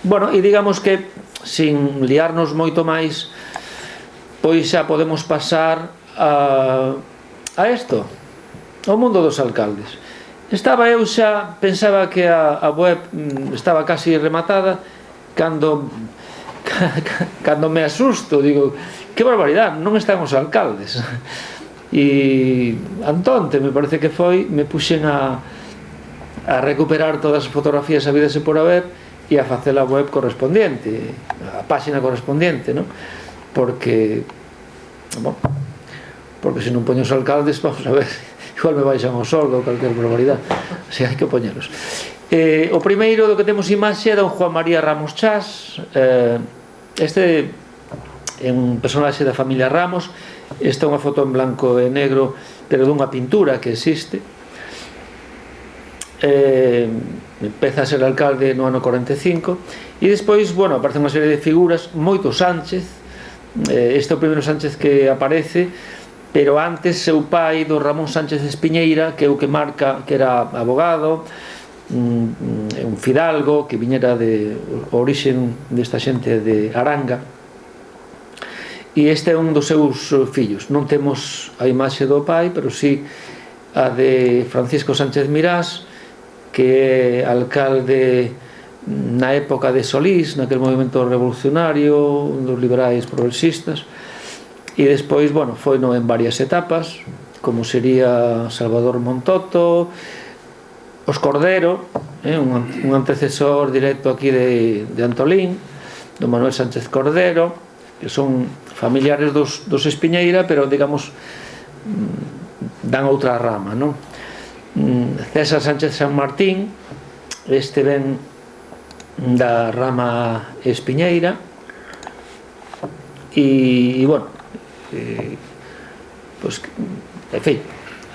Bueno, e digamos que, sin liarnos moito máis, pois xa podemos pasar a isto, ao mundo dos alcaldes. Pensaba que a web estaba casi rematada, cando me asusto, digo, que barbaridade, non están os alcaldes. E antonte, me parece que foi, me puxen a recuperar todas as fotografías habidas e por haber, e a facer a web correspondiente, a páxina correspondiente, non? Porque se non poño os alcaldes, vamos a ver, igual me baixan o soldo ou calquer barbaridade, así hai que poñelos. O primeiro do que temos imaxe é don Juan María Ramos Chas. Este é un personaxe da familia Ramos. Esta é unha foto en blanco e negro, pero dunha pintura que existe. Empeza a ser alcalde no ano 45, e despois, bueno, aparece unha serie de figuras, moito Sánchez. Este é o primeiro Sánchez que aparece, pero antes seu pai, do Ramón Sánchez Espiñeira, que é o que marca que era abogado, un fidalgo que viñera de orixen desta xente de Aranga, e este é un dos seus fillos. Non temos a imaxe do pai, pero sí a de Francisco Sánchez Mirás, que é alcalde na época de Solís, naquele movimento revolucionario dos liberais progresistas, e despois, bueno, foi en varias etapas, como sería Salvador Montoto, Os Cordero, un antecesor directo aquí de Antolín, do Manuel Sánchez Cordero, que son familiares dos Espiñeira, pero, digamos, dan outra rama, non? César Sánchez San Martín, este ven da rama Espiñeira, e bueno, pois, en fin,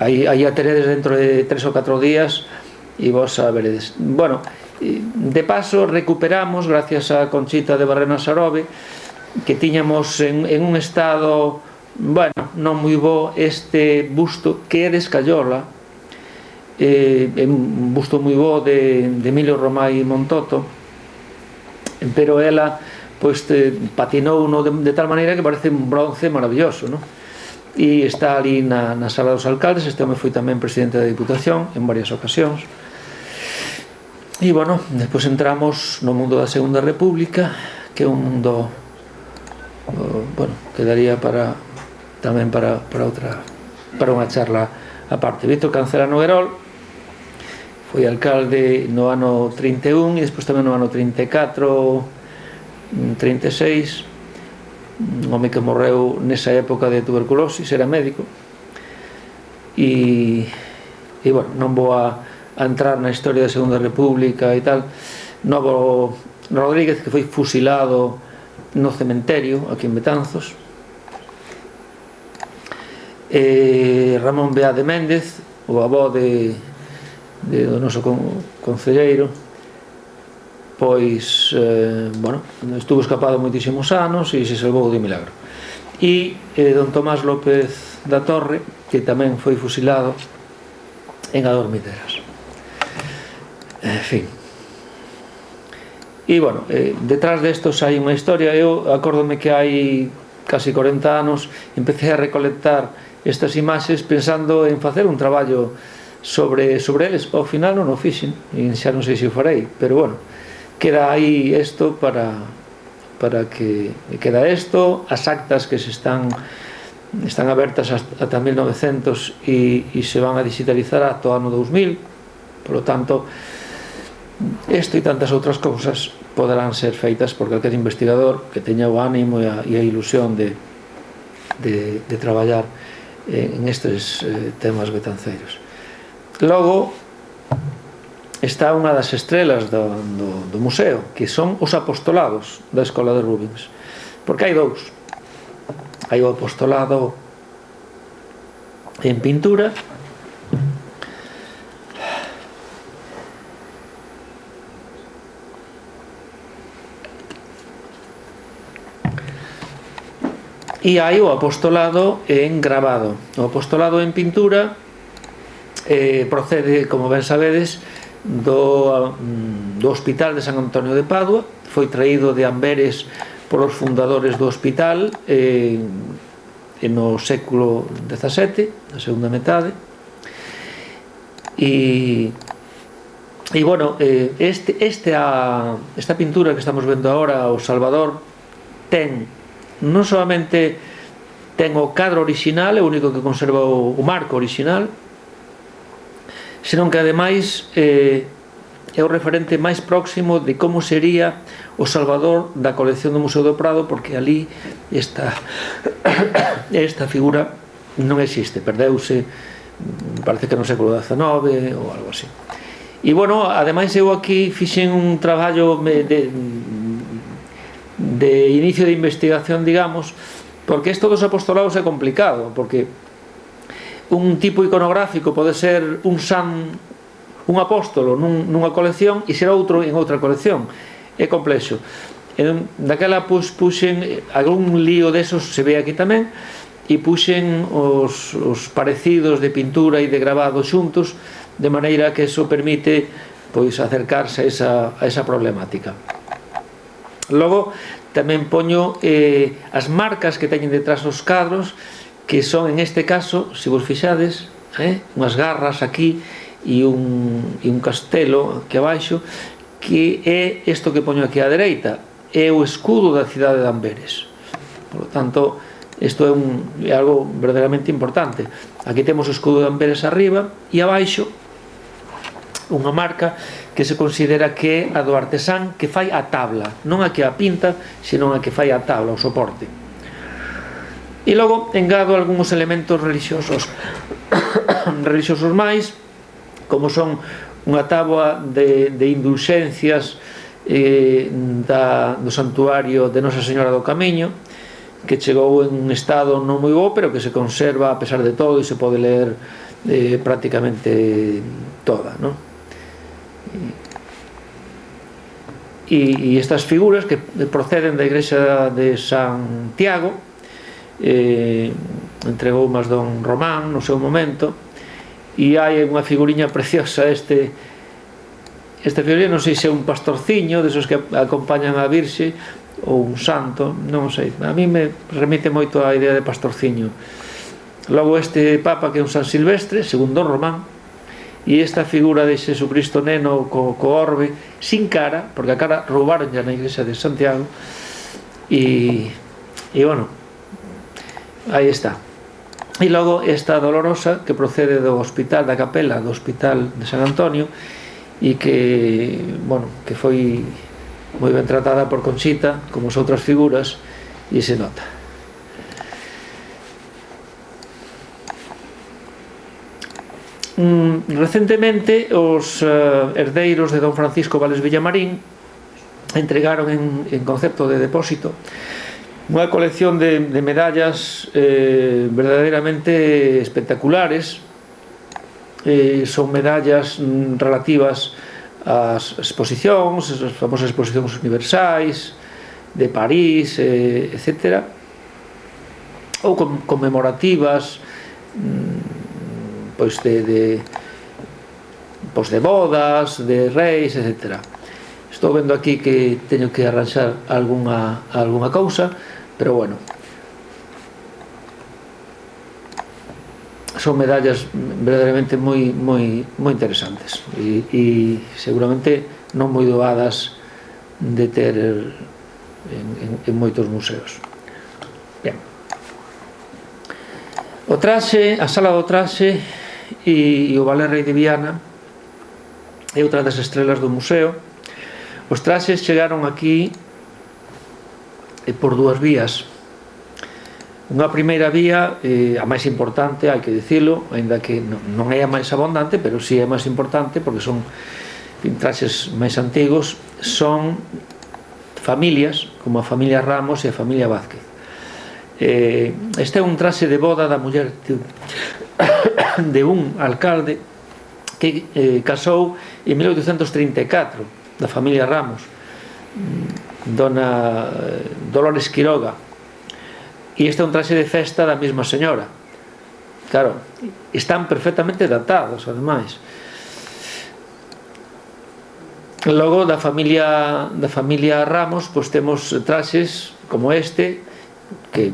aí a teredes dentro de 3 ou 4 días e vos a veredes. Bueno, de paso recuperamos, gracias a Conchita de Barrena Sarobe, que tiñamos en un estado, bueno, non moi bo, este busto que é de Escayola, un busto moi bo de Emilio Romai Montoto, pero ela pois patinou de tal maneira que parece un bronce maravilloso, non? E está ali na sala dos alcaldes. Este home foi tamén presidente da Diputación en varias ocasións. E bueno, despois entramos no mundo da Segunda República, que é un mundo, bueno, que daría tamén para unha charla aparte. Víctor Cancela Noguerol foi alcalde no ano 31 e despois tamén no ano 34, 36, un home que morreu nesa época de tuberculosis, era médico, e bueno, non vou a entrar na historia da Segunda República e tal. Novo Rodríguez, que foi fusilado no cementerio aquí en Betanzos, Ramón Beade Méndez, o avó do noso concelleiro, pois, bueno, estuvo escapado moitísimos anos e se salvou de milagro. E don Tomás López da Torre, que tamén foi fusilado en Adormideras. En fin. E, bueno, detrás destos hai unha historia. Eu acórdome que hai casi 40 anos empecé a recolectar estas imaxes pensando en facer un traballo sobre eles. Ao final non o fixen, e xa non sei se o farei, pero, bueno, queda aí isto para que queda isto, as actas que están abertas ata 1900 e se van a digitalizar ata o ano 2000. Por lo tanto, isto e tantas outras cousas poderán ser feitas por calquer investigador que teña o ánimo e a ilusión de traballar en estes temas betanceiros. Logo está unha das estrelas do museo, que son os apostolados da Escola de Rubens, porque hai dous. Hai o apostolado en pintura e hai o apostolado en grabado. O apostolado en pintura procede, como ben sabedes, do Hospital de San Antonio de Padua. Foi traído de Amberes polos fundadores do hospital no século XVII, na segunda metade. E bueno, esta pintura que estamos vendo agora, o Salvador, non solamente ten o cadro orixinal, é o único que conserva o marco orixinal, senón que ademais é o referente máis próximo de como sería o Salvador da colección do Museo do Prado, porque ali esta figura non existe, perdeuse, parece que no século XIX ou algo así. E, bueno, ademais eu aquí fixen un traballo de inicio de investigación, digamos, porque isto dos apostolados é complicado, porque un tipo iconográfico pode ser un apóstolo nunha colección e ser outro en outra colección. É complexo. Daquela puxen algún lío desos, se ve aquí tamén, e puxen os parecidos de pintura e de grabado xuntos, de maneira que eso permite pois acercarse a esa problemática. Logo tamén poño as marcas que teñen detrás dos cadros, que son, en este caso, se vos fixades, unhas garras aquí e un castelo aquí abaixo, que é isto que poño aquí á dereita, é o escudo da cidade de Amberes. Por lo tanto, isto é algo verdadeiramente importante. Aquí temos o escudo de Amberes arriba, e abaixo unha marca que se considera que é a do artesán que fai a tabla, non a que a pinta, senón a que fai a tabla, o soporte. E logo engado algúns elementos religiosos religiosos máis, como son unha táboa de indulxencias do santuario de Nosa Señora do Camiño, que chegou en un estado non moi bo, pero que se conserva a pesar de todo e se pode ler prácticamente toda, non? E estas figuras que proceden da igrexa de Santiago, entregou máis don Román no seu momento, e hai unha figuriña preciosa, este figurino, non sei se é un pastorciño desos que acompañan a Virxe ou un santo, non sei, a mí me remite moito a idea de pastorciño. Logo este papa que é un San Silvestre, segundo Román, e esta figura de Xesucristo neno co orbe, sin cara, porque a cara roubaron ya na iglesia de Santiago, e bueno, aí está. E logo esta dolorosa que procede do hospital, da capela do hospital de San Antonio, e que, bueno, que foi moi ben tratada por Conchita, como as outras figuras, e se nota. Recentemente os herdeiros de don Francisco Vales Villamarín entregaron en concepto de depósito unha colección de medallas verdadeiramente espectaculares. Son medallas relativas ás exposicións, as famosas exposicións universais de París, etc., ou conmemorativas pois de bodas, de reis, etc. Estou vendo aquí que teño que arranxar algunha cousa, pero bueno, son medallas verdadeiramente moi interesantes e seguramente non moi doadas de ter en moitos museos. Bien, o traxe, a sala do traxe e o Ballet Rei de Viana é outra das estrelas do museo. Os traxes chegaron aquí por dúas vías. Unha primeira vía, a máis importante, hai que dicilo, aínda que non é a máis abundante, pero si é a máis importante, porque son traxes máis antigos, son familias, como a familia Ramos e a familia Vázquez. Este é un traxe de boda da muller de un alcalde que casou en 1834, da familia Ramos, dona Dolores Quiroga, e este é un traxe de festa da mesma señora. Claro, están perfectamente datados, ademais. Logo da familia Ramos, pois temos traxes como este, que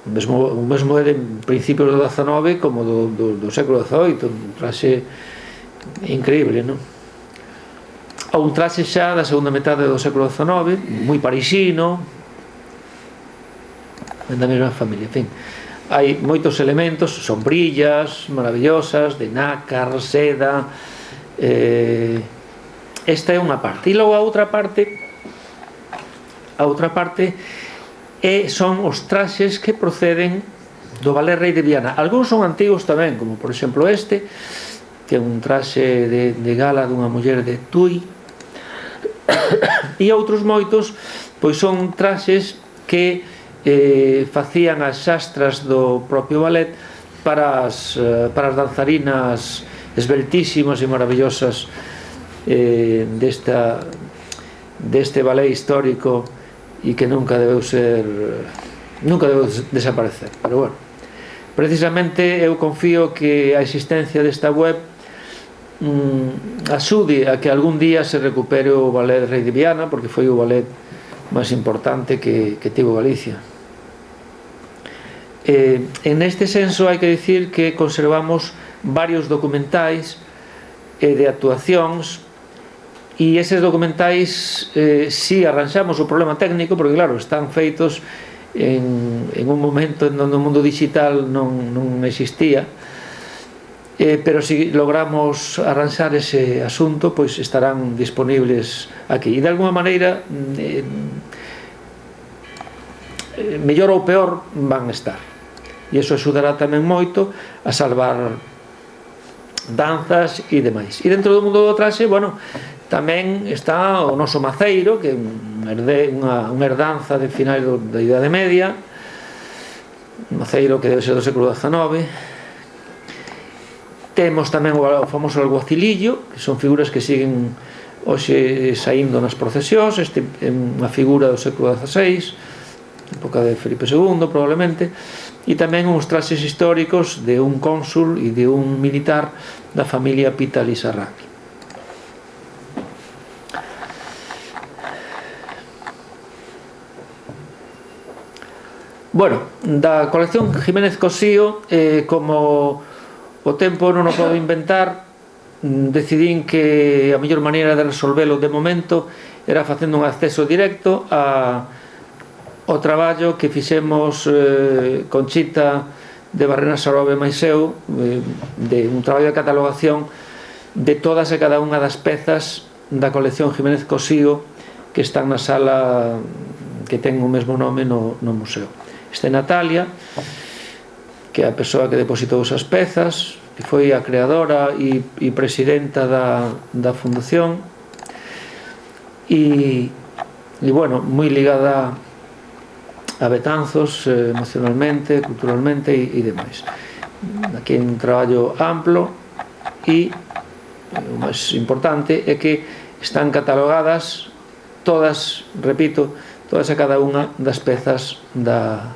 o mesmo é de principios do XIX como do século XVIII, un traxe increíble, non? Ou un traxe xa da segunda metade do século XIX, moi parisino, da mesma familia, en fin. Hai moitos elementos, sombrillas maravillosas, de nácar, seda. Esta é unha parte. E logo a outra parte son os traxes que proceden do Ballet Rei de Viana. Algúns son antigos tamén, como por exemplo este, que é un traxe de gala dunha muller de Tui, e outros moitos pois son traxes que facían as xastras do propio ballet para as danzarinas esbeltísimas e maravillosas deste ballet histórico e que nunca debeu desaparecer. Pero bueno, precisamente eu confío que a existencia desta web axude a que algún día se recupere o Ballet Rei de Viana, porque foi o ballet máis importante que tivo Galicia. En este senso hai que dicir que conservamos varios documentais de actuacións, e eses documentais si arranxamos o problema técnico, porque claro, están feitos en un momento en onde o mundo digital non existía, pero se logramos arranxar ese asunto, pois estarán disponibles aquí, e de alguma maneira mellor ou peor van estar, e iso axudará tamén moito a salvar danzas e demais. E dentro do mundo do traxe, bueno, tamén está o noso maceiro, que é unha herdanza de finais da Idade Media, un maceiro que debe ser do século XIX. Temos tamén o famoso alguacilillo, que son figuras que siguen hoxe saindo nas procesións. Este é unha figura do século XVI, época de Felipe II probablemente, e tamén uns traxes históricos de un cónsul e de un militar da familia Pita Lizarraqui. Bueno, da colección Jiménez Cosío, como o tempo non o podo inventar, decidín que a mellor maneira de resolvelo de momento era facendo un acceso directo ao traballo que fixemos Conchita de Barrena Sarobe máis eu, de un traballo de catalogación de todas e cada unha das pezas da colección Jiménez Cosío que están na sala que ten o mesmo nome no museo. Este é Natalia, que é a persoa que depositou esas pezas, que foi a creadora e presidenta da fundación, e bueno, moi ligada a Betanzos emocionalmente, culturalmente e demais. Aquí hai un traballo amplo e o máis importante é que están catalogadas todas, repito, todas e cada unha das pezas da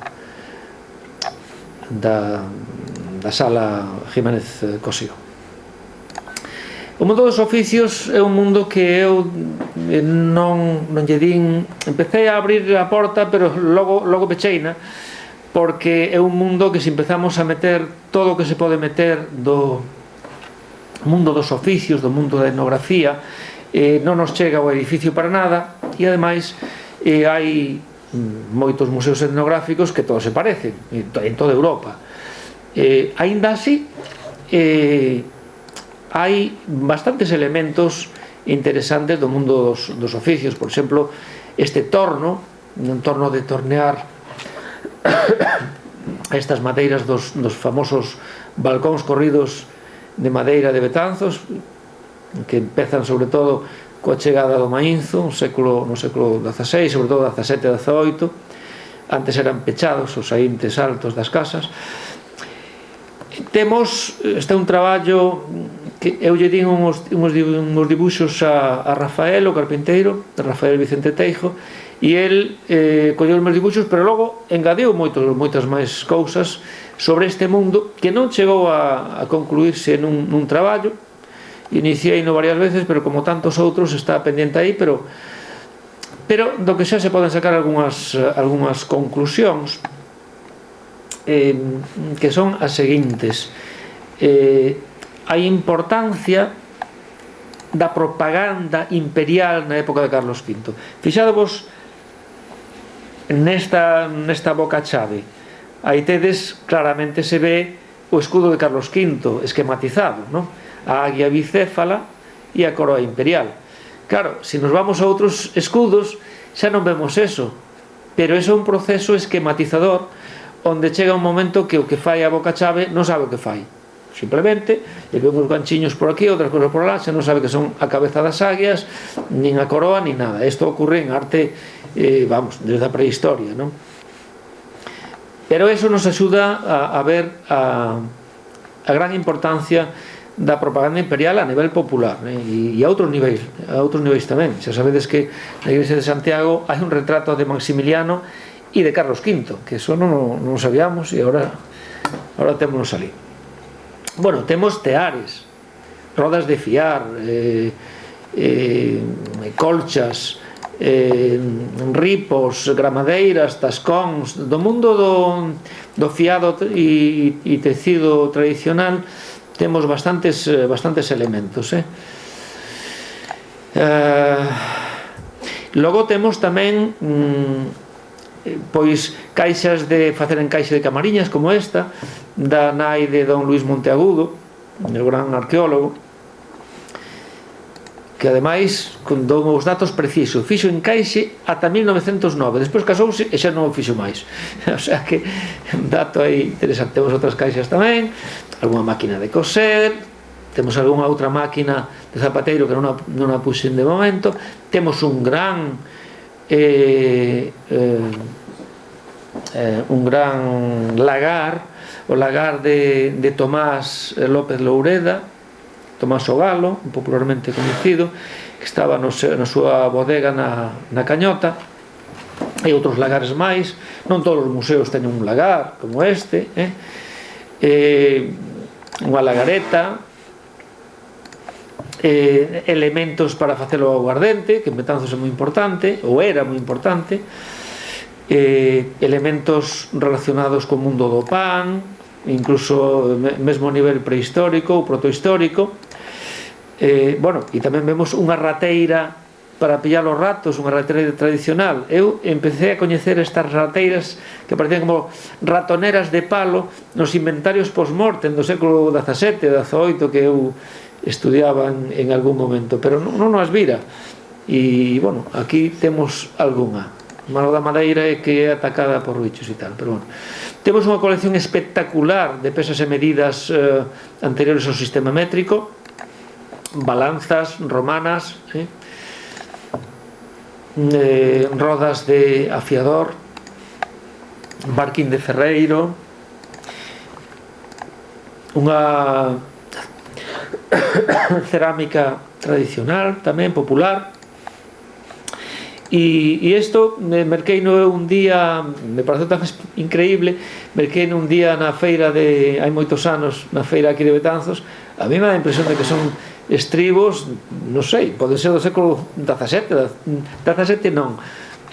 sala Jiménez Cosío. O mundo dos oficios é un mundo que eu non lle din, empecé a abrir a porta, pero logo pecheina, porque é un mundo que se empezamos a meter todo o que se pode meter do mundo dos oficios, do mundo da etnografía, non nos chega ao edificio para nada, e ademais hai moitos museos etnográficos que todos se parecen en toda Europa. Aínda así, hai bastantes elementos interesantes do mundo dos oficios. Por exemplo, este torno, un torno de tornear estas madeiras dos famosos balcóns corridos de madeira de Betanzos, que empezan sobre todo coa chegada do Mainzo no século XVI, sobre todo XVII e XVIII. Antes eran pechados os saíntes altos das casas. Temos un traballo que eu lle din uns dibuixos a Rafael, o carpinteiro, Rafael Vicente Teijo, e el colleu os meus dibuixos, pero logo engadiu moitas máis cousas sobre este mundo que non chegou a concluirse nun traballo. Iniciei-no varias veces, pero como tantos outros está pendente aí, pero do que xa se poden sacar algunhas conclusións, que son as seguintes. Hai importancia da propaganda imperial na época de Carlos V. Fixadevos nesta boca chave, aí tedes, claramente se ve o escudo de Carlos V esquematizado, non? A águia bicéfala e a coroa imperial. Claro, se nos vamos a outros escudos xa non vemos eso, pero eso é un proceso esquematizador onde chega un momento que o que fai a boca chave non sabe o que fai, simplemente le vemos ganchiños por aquí, outras cosas por lá, xa non sabe que son a cabeza das águias, nin a coroa, nin nada. Isto ocurre en arte, desde a prehistoria, non? Pero eso nos axuda a ver a gran importancia da propaganda imperial a nivel popular, e a outros niveis tamén. Xa sabedes que na Igrexa de Santiago hai un retrato de Maximiliano e de Carlos V, que eso non sabíamos e agora témonos ali. Bueno, temos teares, rodas de fiar, colchas, ripos, gramadeiras, tascóns. Do mundo do fiado e tecido tradicional temos bastantes elementos. Logo temos tamén pois caixas de facer encaixe de camariñas, como esta da nai de don Luis Monteagudo, o gran arqueólogo, que ademais dou os datos precisos, fixo encaixe ata 1909, despois casouse e xa non o fixo máis. O sea que un dato aí interesante. Temos outras caixas tamén, algunha máquina de coser, temos algunha outra máquina de zapateiro que non a puxen de momento, temos un gran lagar, o lagar de Tomás López Loureda, Tomás o Galo, popularmente coñecido, que estaba na súa bodega na Cañota, e outros lagares máis. Non todos os museos teñen un lagar como este, unha lagareta, elementos para facer o aguardente, que en Betanzos é moi importante, ou era moi importante, elementos relacionados co mundo do pan, incluso mesmo a nivel prehistórico ou protohistórico. Bueno, e tamén vemos unha rateira para pillar os ratos, unha rateira tradicional. Eu empecé a coñecer estas rateiras que parecían como ratoneras de palo nos inventarios post-mortem do século XVII, XVIII, que eu estudiaba en algún momento, pero non as vira. E, bueno, aquí temos algunha. Malo da madeira é que é atacada por bichos e tal, pero bueno. Temos unha colección espectacular de pesas e medidas anteriores ao sistema métrico, balanzas romanas, rodas de afiador, barquín de ferreiro, unha cerámica tradicional tamén, popular. E isto merqueino un día, me pareceu tan increíble, merqueino un día na feira de, hai moitos anos, na feira aquí de Betanzos. A mí me dá a impresión de que son estribos, non sei, pode ser do século XVII non,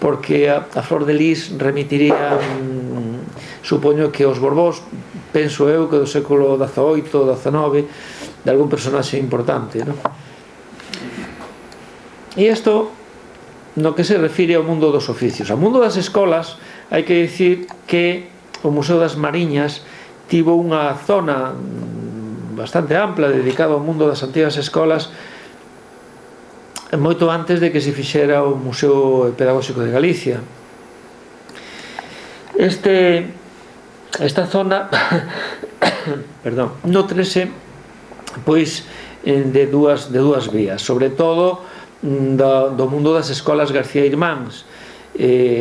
porque a Flor de Lis remitiría, supoño que os Borbós, penso eu que do século XVIII, XIX, de algún personaxe importante, non? E isto no que se refire ao mundo dos oficios. Ao mundo das escolas, hai que dicir que o Museo das Mariñas tivo unha zona bastante ampla dedicada ao mundo das antigas escolas moito antes de que se fixera o Museo Pedagóxico de Galicia. Esta zona perdón, nutrese pois de dúas vías, sobre todo do mundo das escolas García Irmáns,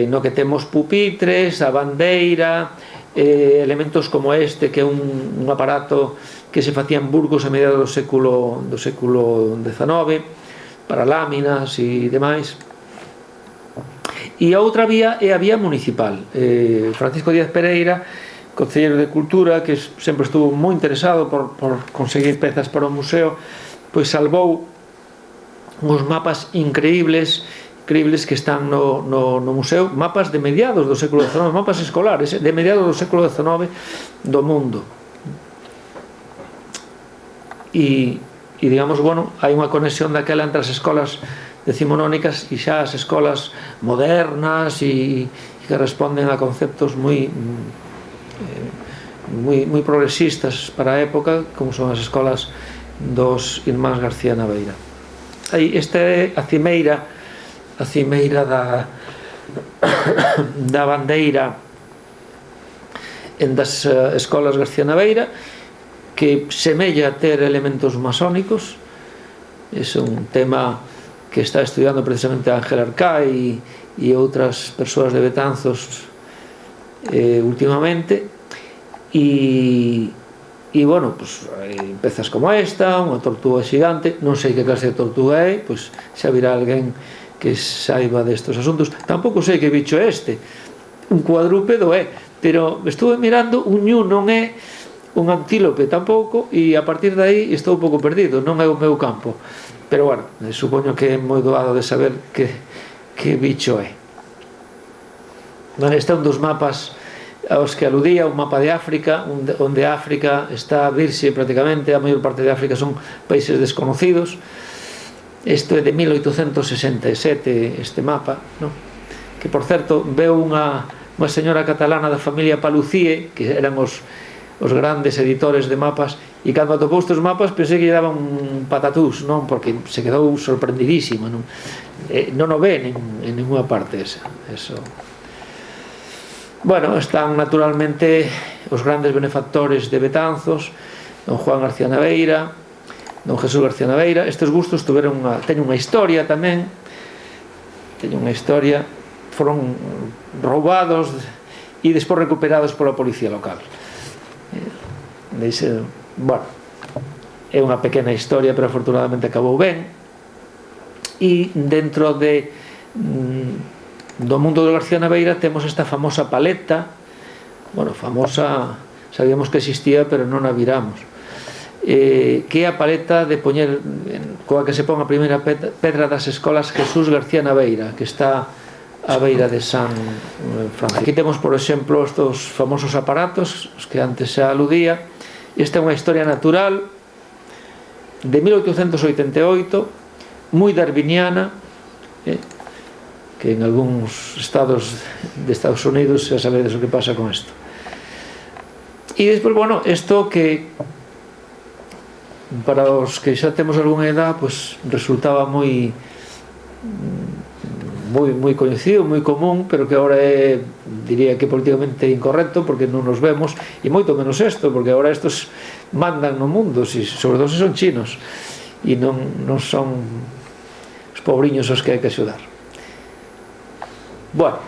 no que temos pupitres, a bandeira, elementos como este, que é un aparato que se facía en Burgos a mediados do século XIX, para láminas e demais. E a outra vía é a vía municipal. Francisco Díaz Pereira, concelleiro de Cultura, que sempre estuvo moi interesado por conseguir pezas para o museo, pois salvou uns mapas increíbles que están no museo, mapas de mediados do século XIX, mapas escolares de mediados do século XIX do mundo. E digamos, bueno, hai unha conexión daquela entre as escolas decimonónicas e xa as escolas modernas e que responden a conceptos moi progresistas para a época, como son as escolas dos Irmáns García Naveira. Esta é a cimeira da bandeira das escolas García Naveira, que semella ter elementos masónicos. É un tema que está estudiando precisamente Ángel Arcai e outras persoas de Betanzos últimamente. E, bueno, pues, hai pezas como esta, unha tortuga xigante, non sei que clase de tortuga é, pois xa virá alguén que saiba destos asuntos. Tampouco sei que bicho é este, un cuadrúpedo é, pero estuve mirando, un ñu non é, un antílope tampouco, e a partir de aí estou un pouco perdido, non é o meu campo, pero, bueno, supoño que é moi doado de saber que bicho é. Este é un dos mapas aos que aludía, un mapa de África, onde África está virxe prácticamente, a maior parte de África son países desconocidos. Isto é de 1867, este mapa, non? Que, por certo, veu unha señora catalana da familia Palucie, que eran os os grandes editores de mapas, e cando atopou estes mapas pensei que lle daban un patatús, non? Porque se quedou sorprendidísimo, non o ve en ninguna parte eso. Bueno, están naturalmente os grandes benefactores de Betanzos, don Juan García Naveira, don Jesús García Naveira. Estes gustos teñen unha historia tamén, foron roubados e despois recuperados pola policía local. Bueno, é unha pequena historia, pero afortunadamente acabou ben. E dentro do mundo de García Naveira temos esta famosa paleta, bueno, famosa, sabíamos que existía, pero non a viramos, que é a paleta de poñer, coa que se pon a primeira pedra das escolas Jesús García Naveira, que está á beira de San Francisco. Aquí temos, por exemplo, estos famosos aparatos, os que antes se aludía. Esta é unha historia natural de 1888, moi darwiniana, que en algúns estados de Estados Unidos xa sabedes o que pasa con isto. E despois, bueno, isto que para os que xa temos algunha edad, pues resultaba moi coñecido, moi común, pero que agora é, diría que políticamente incorrecto, porque non nos vemos, e moito menos isto, porque agora estos mandan no mundo, sobre todo se son chinos, e non son os pobriños os que hai que axudar. Bueno,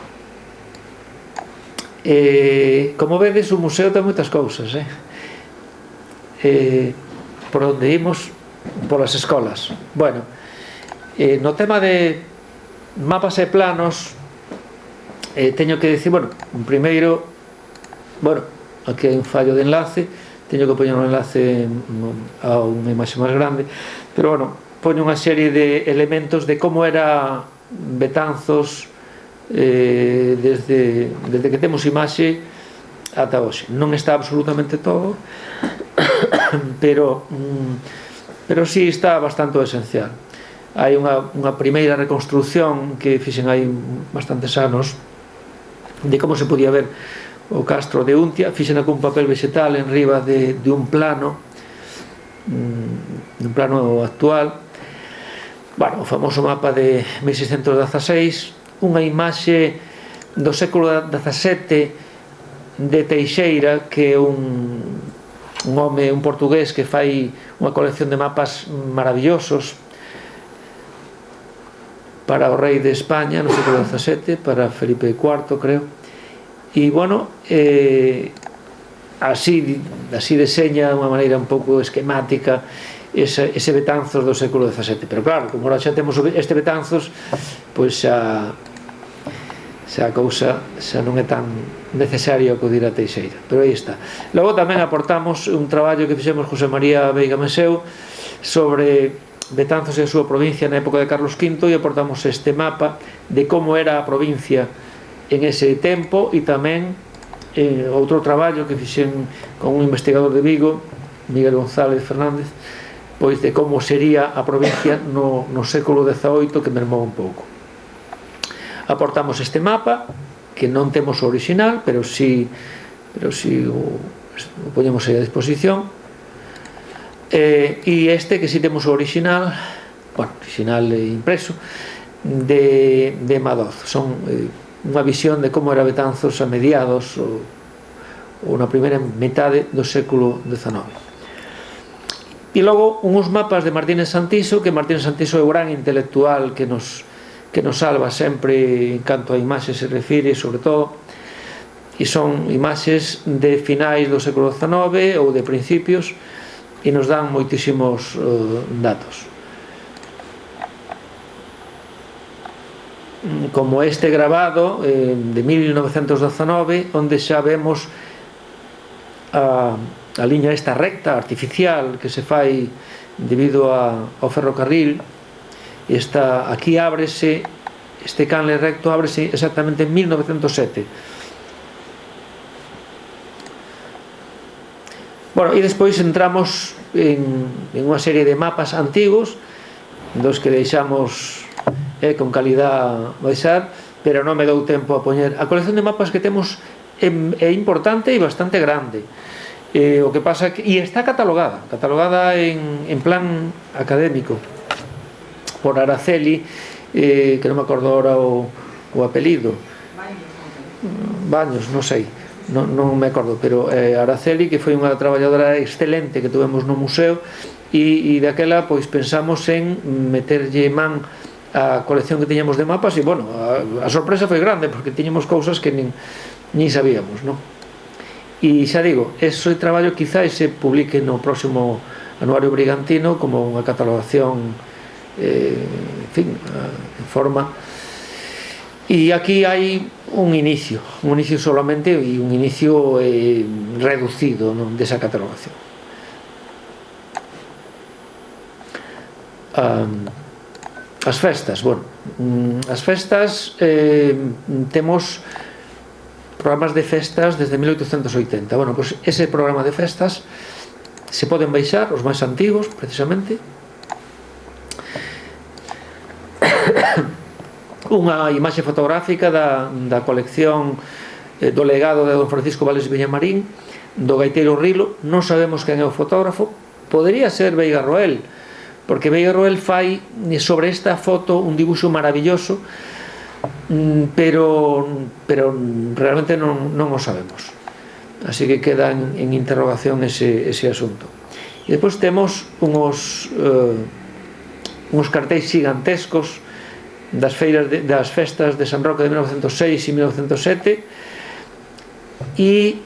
como vedes, o museo ten moitas cousas, por onde imos, polas escolas. Bueno, no tema de mapas e planos, teño que dicir, bueno, primeiro, bueno, aquí hai un fallo de enlace, teño que poñer un enlace a unha imaxe máis grande, pero bueno, poño unha serie de elementos de como era Betanzos desde que temos imaxe ata hoxe. Non está absolutamente todo, pero sí está bastante esencial. Hai unha primeira reconstrucción que fixen hai bastantes anos de como se podía ver o castro de Untia, fixena con papel vegetal en riba de un plano actual. Bueno, o famoso mapa de 1616, unha imaxe do século XVII de Teixeira, que é un home, un portugués que fai unha colección de mapas maravillosos para o rei de España no século XVII, para Felipe IV, creo. E, bueno, así deseña de unha maneira un pouco esquemática ese Betanzos do século XVII. Pero claro, como agora xa temos este Betanzos, pois xa a cousa xa non é tan necesario acudir a Teixeira, pero aí está. Logo tamén aportamos un traballo que fixemos José María Veiga Meseu sobre Betanzos e a súa provincia na época de Carlos V, e aportamos este mapa de como era a provincia en ese tempo, e tamén outro traballo que fixen con un investigador de Vigo, Miguel González Fernández, pois de como sería a provincia no século XVIII, que mermou un pouco. Aportamos este mapa, que non temos o original, pero si o poñemos aí a disposición, e este que si temos o original, bueno, original impreso, de Madoz. Son unha visión de como era Betanzos a mediados ou na primeira metade do século XIX. E logo uns mapas de Martínez Santiso, que Martínez Santiso é o gran intelectual que nos salva sempre en canto a imaxes se refire, sobre todo, e son imaxes de finais do século XIX ou de principios, e nos dan moitísimos datos, como este grabado de 1919, onde xa vemos a liña esta recta artificial que se fai debido ao ferrocarril. Aquí ábrese, este canle recto ábrese exactamente en 1907. Bueno, e despois entramos en unha serie de mapas antigos, dos que deixamos con calidad baixar, pero non me dou tempo a poñer. A colección de mapas que temos é importante e bastante grande. O que pasa que, e está catalogada en plan académico por Araceli, que non me acordo ahora o apelido, Baños, non sei, non me acordo, pero Araceli, que foi unha traballadora excelente que tuvemos no museo, e daquela pois pensamos en meterlle man a colección que tiñamos de mapas, e bueno, a sorpresa foi grande porque tiñamos cousas que nin sabíamos, non? E xa digo, ese traballo quizás se publique no próximo Anuario Brigantino como unha catalogación en fin, en forma. E aquí hai un inicio solamente, e un inicio reducido, non, desa catalogación. As festas, bueno, as festas temos programas de festas desde 1880. Bueno, pues ese programa de festas se poden baixar, os máis antigos, precisamente. Unha imaxe fotográfica da colección do legado de don Francisco Vales Villamarín, do gaiteiro Rilo. Non sabemos quen é o fotógrafo, podería ser Veiga Roel, porque Veiga Roel fai sobre esta foto un dibuixo maravilloso, pero realmente non o sabemos, así que queda en interrogación ese asunto. E depois temos uns cartéis gigantescos das festas de San Roque de 1906 e 1907, e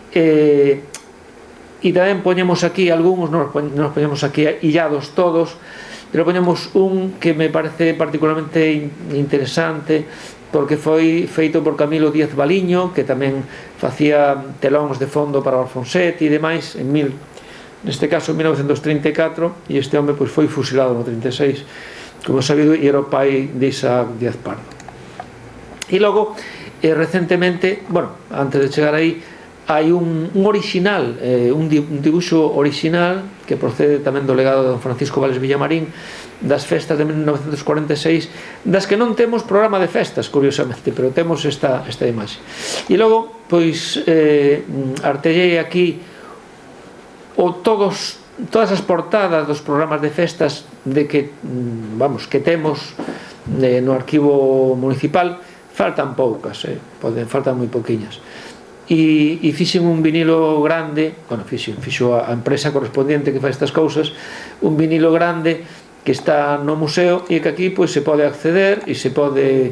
tamén poñemos aquí algúns, non os poñemos aquí illados todos, pero poñemos un que me parece particularmente interesante, porque foi feito por Camilo Díaz Baliño, que tamén facía telóns de fondo para o Alfonset e demais, neste caso en 1934, e este home foi fusilado no 36, como sabido, e era o pai de Isaac Díaz Pardo. E logo, recentemente, bueno, antes de chegar aí, hai un original, un dibuixo original que procede tamén do legado de don Francisco Vales Villamarín, das festas de 1946, das que non temos programa de festas, curiosamente, pero temos esta imaxe. E logo, pois, artellei aquí todas as portadas dos programas de festas que temos no arquivo municipal. Faltan poucas, faltan moi pouquiñas. E fixen un vinilo grande, bueno, fixo a empresa correspondiente que fai estas cousas, un vinilo grande que está no museo e que aquí pois se pode acceder e se pode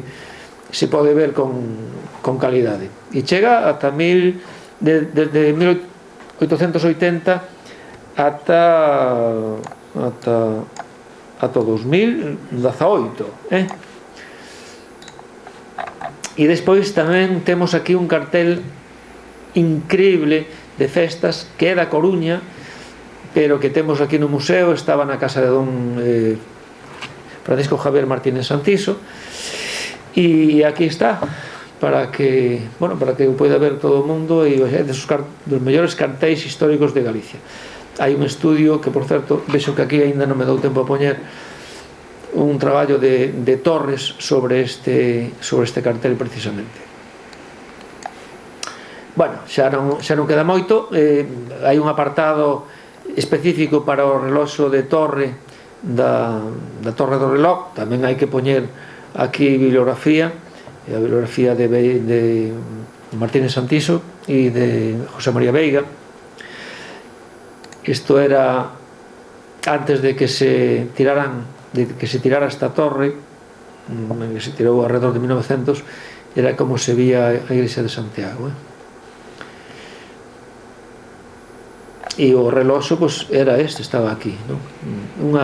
ver con calidade. E chega ata desde 1880 ata 2018, E despois tamén temos aquí un cartel increíble de festas que é da Coruña, pero que temos aquí no museo. Estaba na casa de don Francisco Javier Martínez Santiso, e aquí está para que o poida ver todo o mundo, e dos mellores cartéis históricos de Galicia. Hai un estudio que, por certo, vexo que aquí aínda non me dou tempo a poñer un traballo de Torres sobre este cartel precisamente. Bueno, xa non queda moito. Hai un apartado específico para o reloxo de torre da Torre do Reloj. Tamén hai que poñer aquí bibliografía, a bibliografía de Martínez Santiso e de José María Veiga. Isto era antes de que se tirara esta torre, que se tirou alrededor de 1900. Era como se vía a iglesia de Santiago, E o reloxo era estaba aquí, un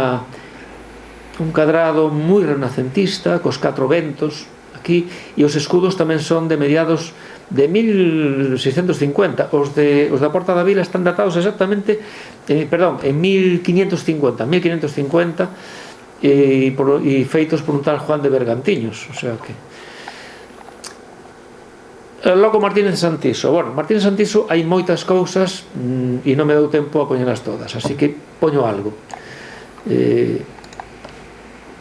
cadrado moi renacentista, cos 4 ventos aquí, e os escudos tamén son de mediados de 1650. Os da Porta da Vila están datados exactamente en 1550, e feitos por un tal Juan de Bergantiños. O sea que logo Martínez Santiso. Bueno, Martínez Santiso hai moitas cousas e non me dou tempo a poñelas todas, así que poño algo. Ele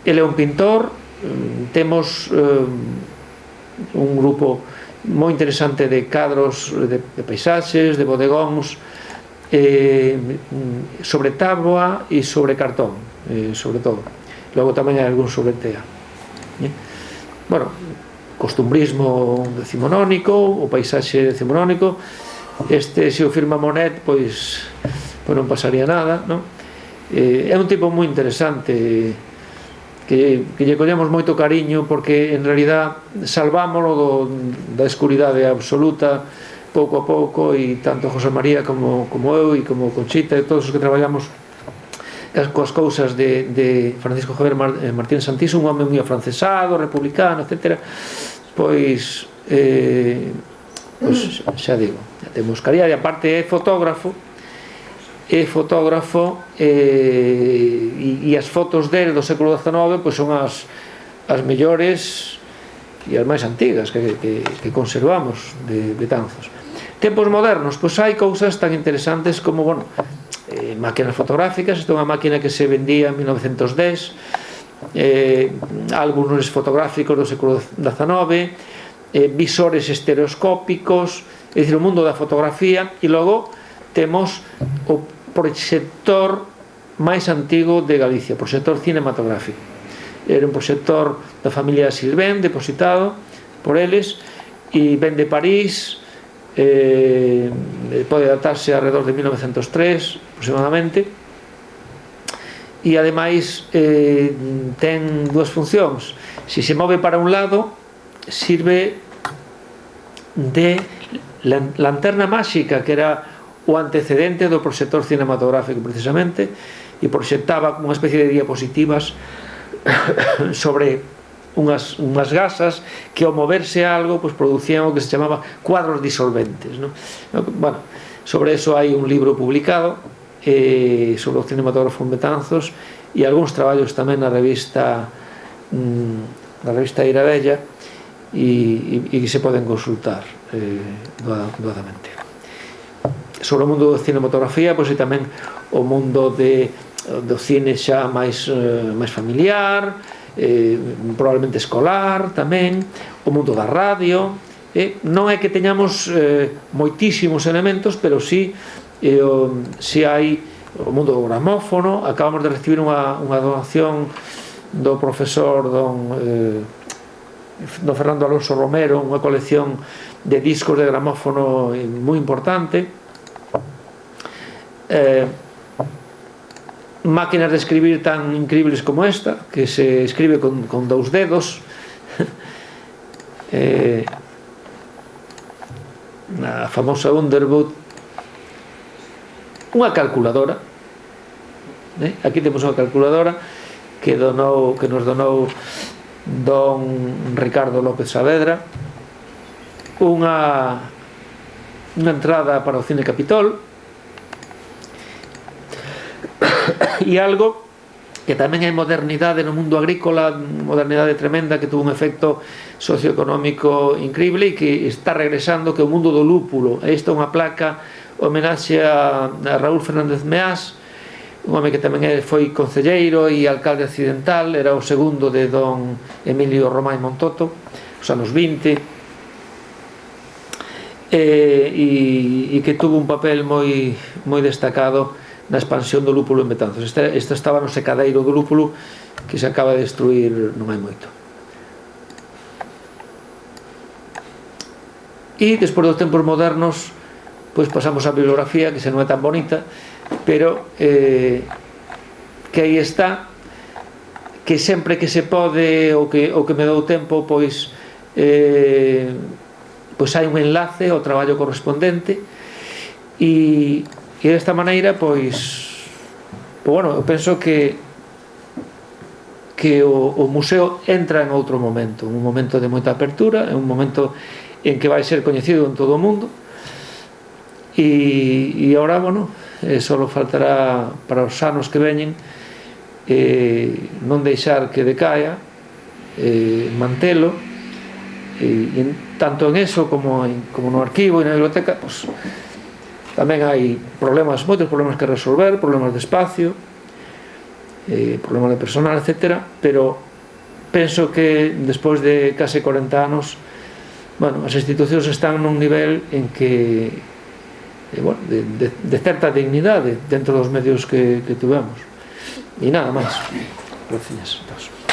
é un pintor. Temos un grupo moi interesante de cadros, de paisaxes, de bodegóns, sobre táboa e sobre cartón, sobre todo. Logo tamén hai algún sobre tea. Bueno, costumbrismo decimonónico, o paisaxe decimonónico. Este, se o firma Monet, pois non pasaría nada, non? É un tipo moi interesante que lle collemos moito cariño, porque en realidad salvámoslo da escuridade absoluta pouco a pouco, e tanto José María como eu e como Conchita e todos os que traballamos coas cousas de Francisco Javier Martín Santís, un home moi afrancesado, republicano, etc. Pois xa digo, temos caridade. Aparte é fotógrafo e as fotos dele do século XIX pois son as mellores e as máis antigas que conservamos de Betanzos. Tempos modernos, pois hai cousas tan interesantes como, bueno, máquinas fotográficas. Esta é unha máquina que se vendía en 1910, álbumes fotográficos do século XIX, visores estereoscópicos, é dicir, o mundo da fotografía. E logo temos o proxector máis antigo de Galicia, o proxector cinematográfico. Era un proxector da familia Sirven, depositado por eles, e ven de París, pode datarse alrededor de 1903 aproximadamente, e ademais ten dúas funcións. Se se move para un lado, sirve de lanterna máxica, que era o antecedente do proxector cinematográfico precisamente, e proxectaba unha especie de diapositivas sobre unhas gasas que ao moverse algo pois producían o que se chamaba cuadros disolventes, non? Bueno, sobre eso hai un libro publicado sobre o cinematógrafo en Betanzos, e algúns traballos tamén na revista Irabella, e que se poden consultar doadamente. Sobre o mundo da cinematografía, pois tamén o mundo do cine xa máis familiar, probablemente escolar tamén, o mundo da radio. Non é que teñamos moitísimos elementos, pero si hai o mundo do gramófono. Acabamos de recibir unha donación do profesor don Fernando Alonso Romero, unha colección de discos de gramófono moi importante. Máquinas de escribir tan increíbles como esta, que se escribe con 2 dedos. A famosa Underwood. Unha calculadora. Aquí temos unha calculadora que nos donou don Ricardo López Saavedra. Unha entrada para o Cine Capitol, e algo que tamén é modernidade no mundo agrícola, modernidade tremenda, que tuvo un efecto socioeconómico increíble e que está regresando, que é o mundo do lúpulo. Esta é unha placa homenaxe a Raúl Fernández Meás, un home que tamén foi concelleiro e alcalde accidental, era o segundo de don Emilio Román Montoto, os anos 20, e que tuvo un papel moi destacado na expansión do lúpulo en Betanzos. Isto estaba no secadeiro do lúpulo, que se acaba de destruir non hai moito. E despois dos tempos modernos, pois pasamos á bibliografía, que xa non é tan bonita, pero que aí está, que sempre que se pode, o que me dou tempo, pois hai un enlace ao traballo correspondente, e desta maneira, pois bueno, eu penso que o museo entra en outro momento, un momento de moita apertura, un momento en que vai ser coñecido en todo o mundo, e agora, bueno, só faltará para os anos que veñen non deixar que decaia, mantelo, e tanto en eso como no arquivo e na biblioteca, pois tamén hai moitos problemas que resolver, problemas de espacio, problemas de personal, etc. Pero penso que despois de case 40 anos, bueno, as institucións están nun nivel en que bueno, de certa dignidade dentro dos medios que tuvemos. E nada máis. Gracias a todos.